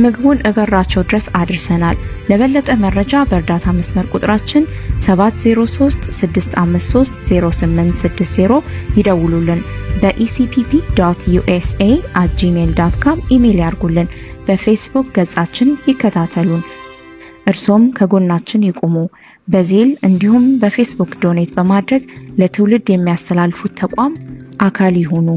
ምግቡን እበራቸው ድረስ አድርሰናል። ለበለጠ መረጃ በእርዳታ መስመር ቁጥራችን 703-653-0860 ይደውሉልን። በecpp.usa@gmail.com ኢሜል ያርጉልን። በፌስቡክ ገጻችን ይከታተሉን። እርሶም ከጎናችን ይቁሙ። በዜል እንዲሁም በፌስቡክ ዶኔት በማድረግ ለትውልድ የሚያስተላልፉት ተቋም አካል ይሁኑ።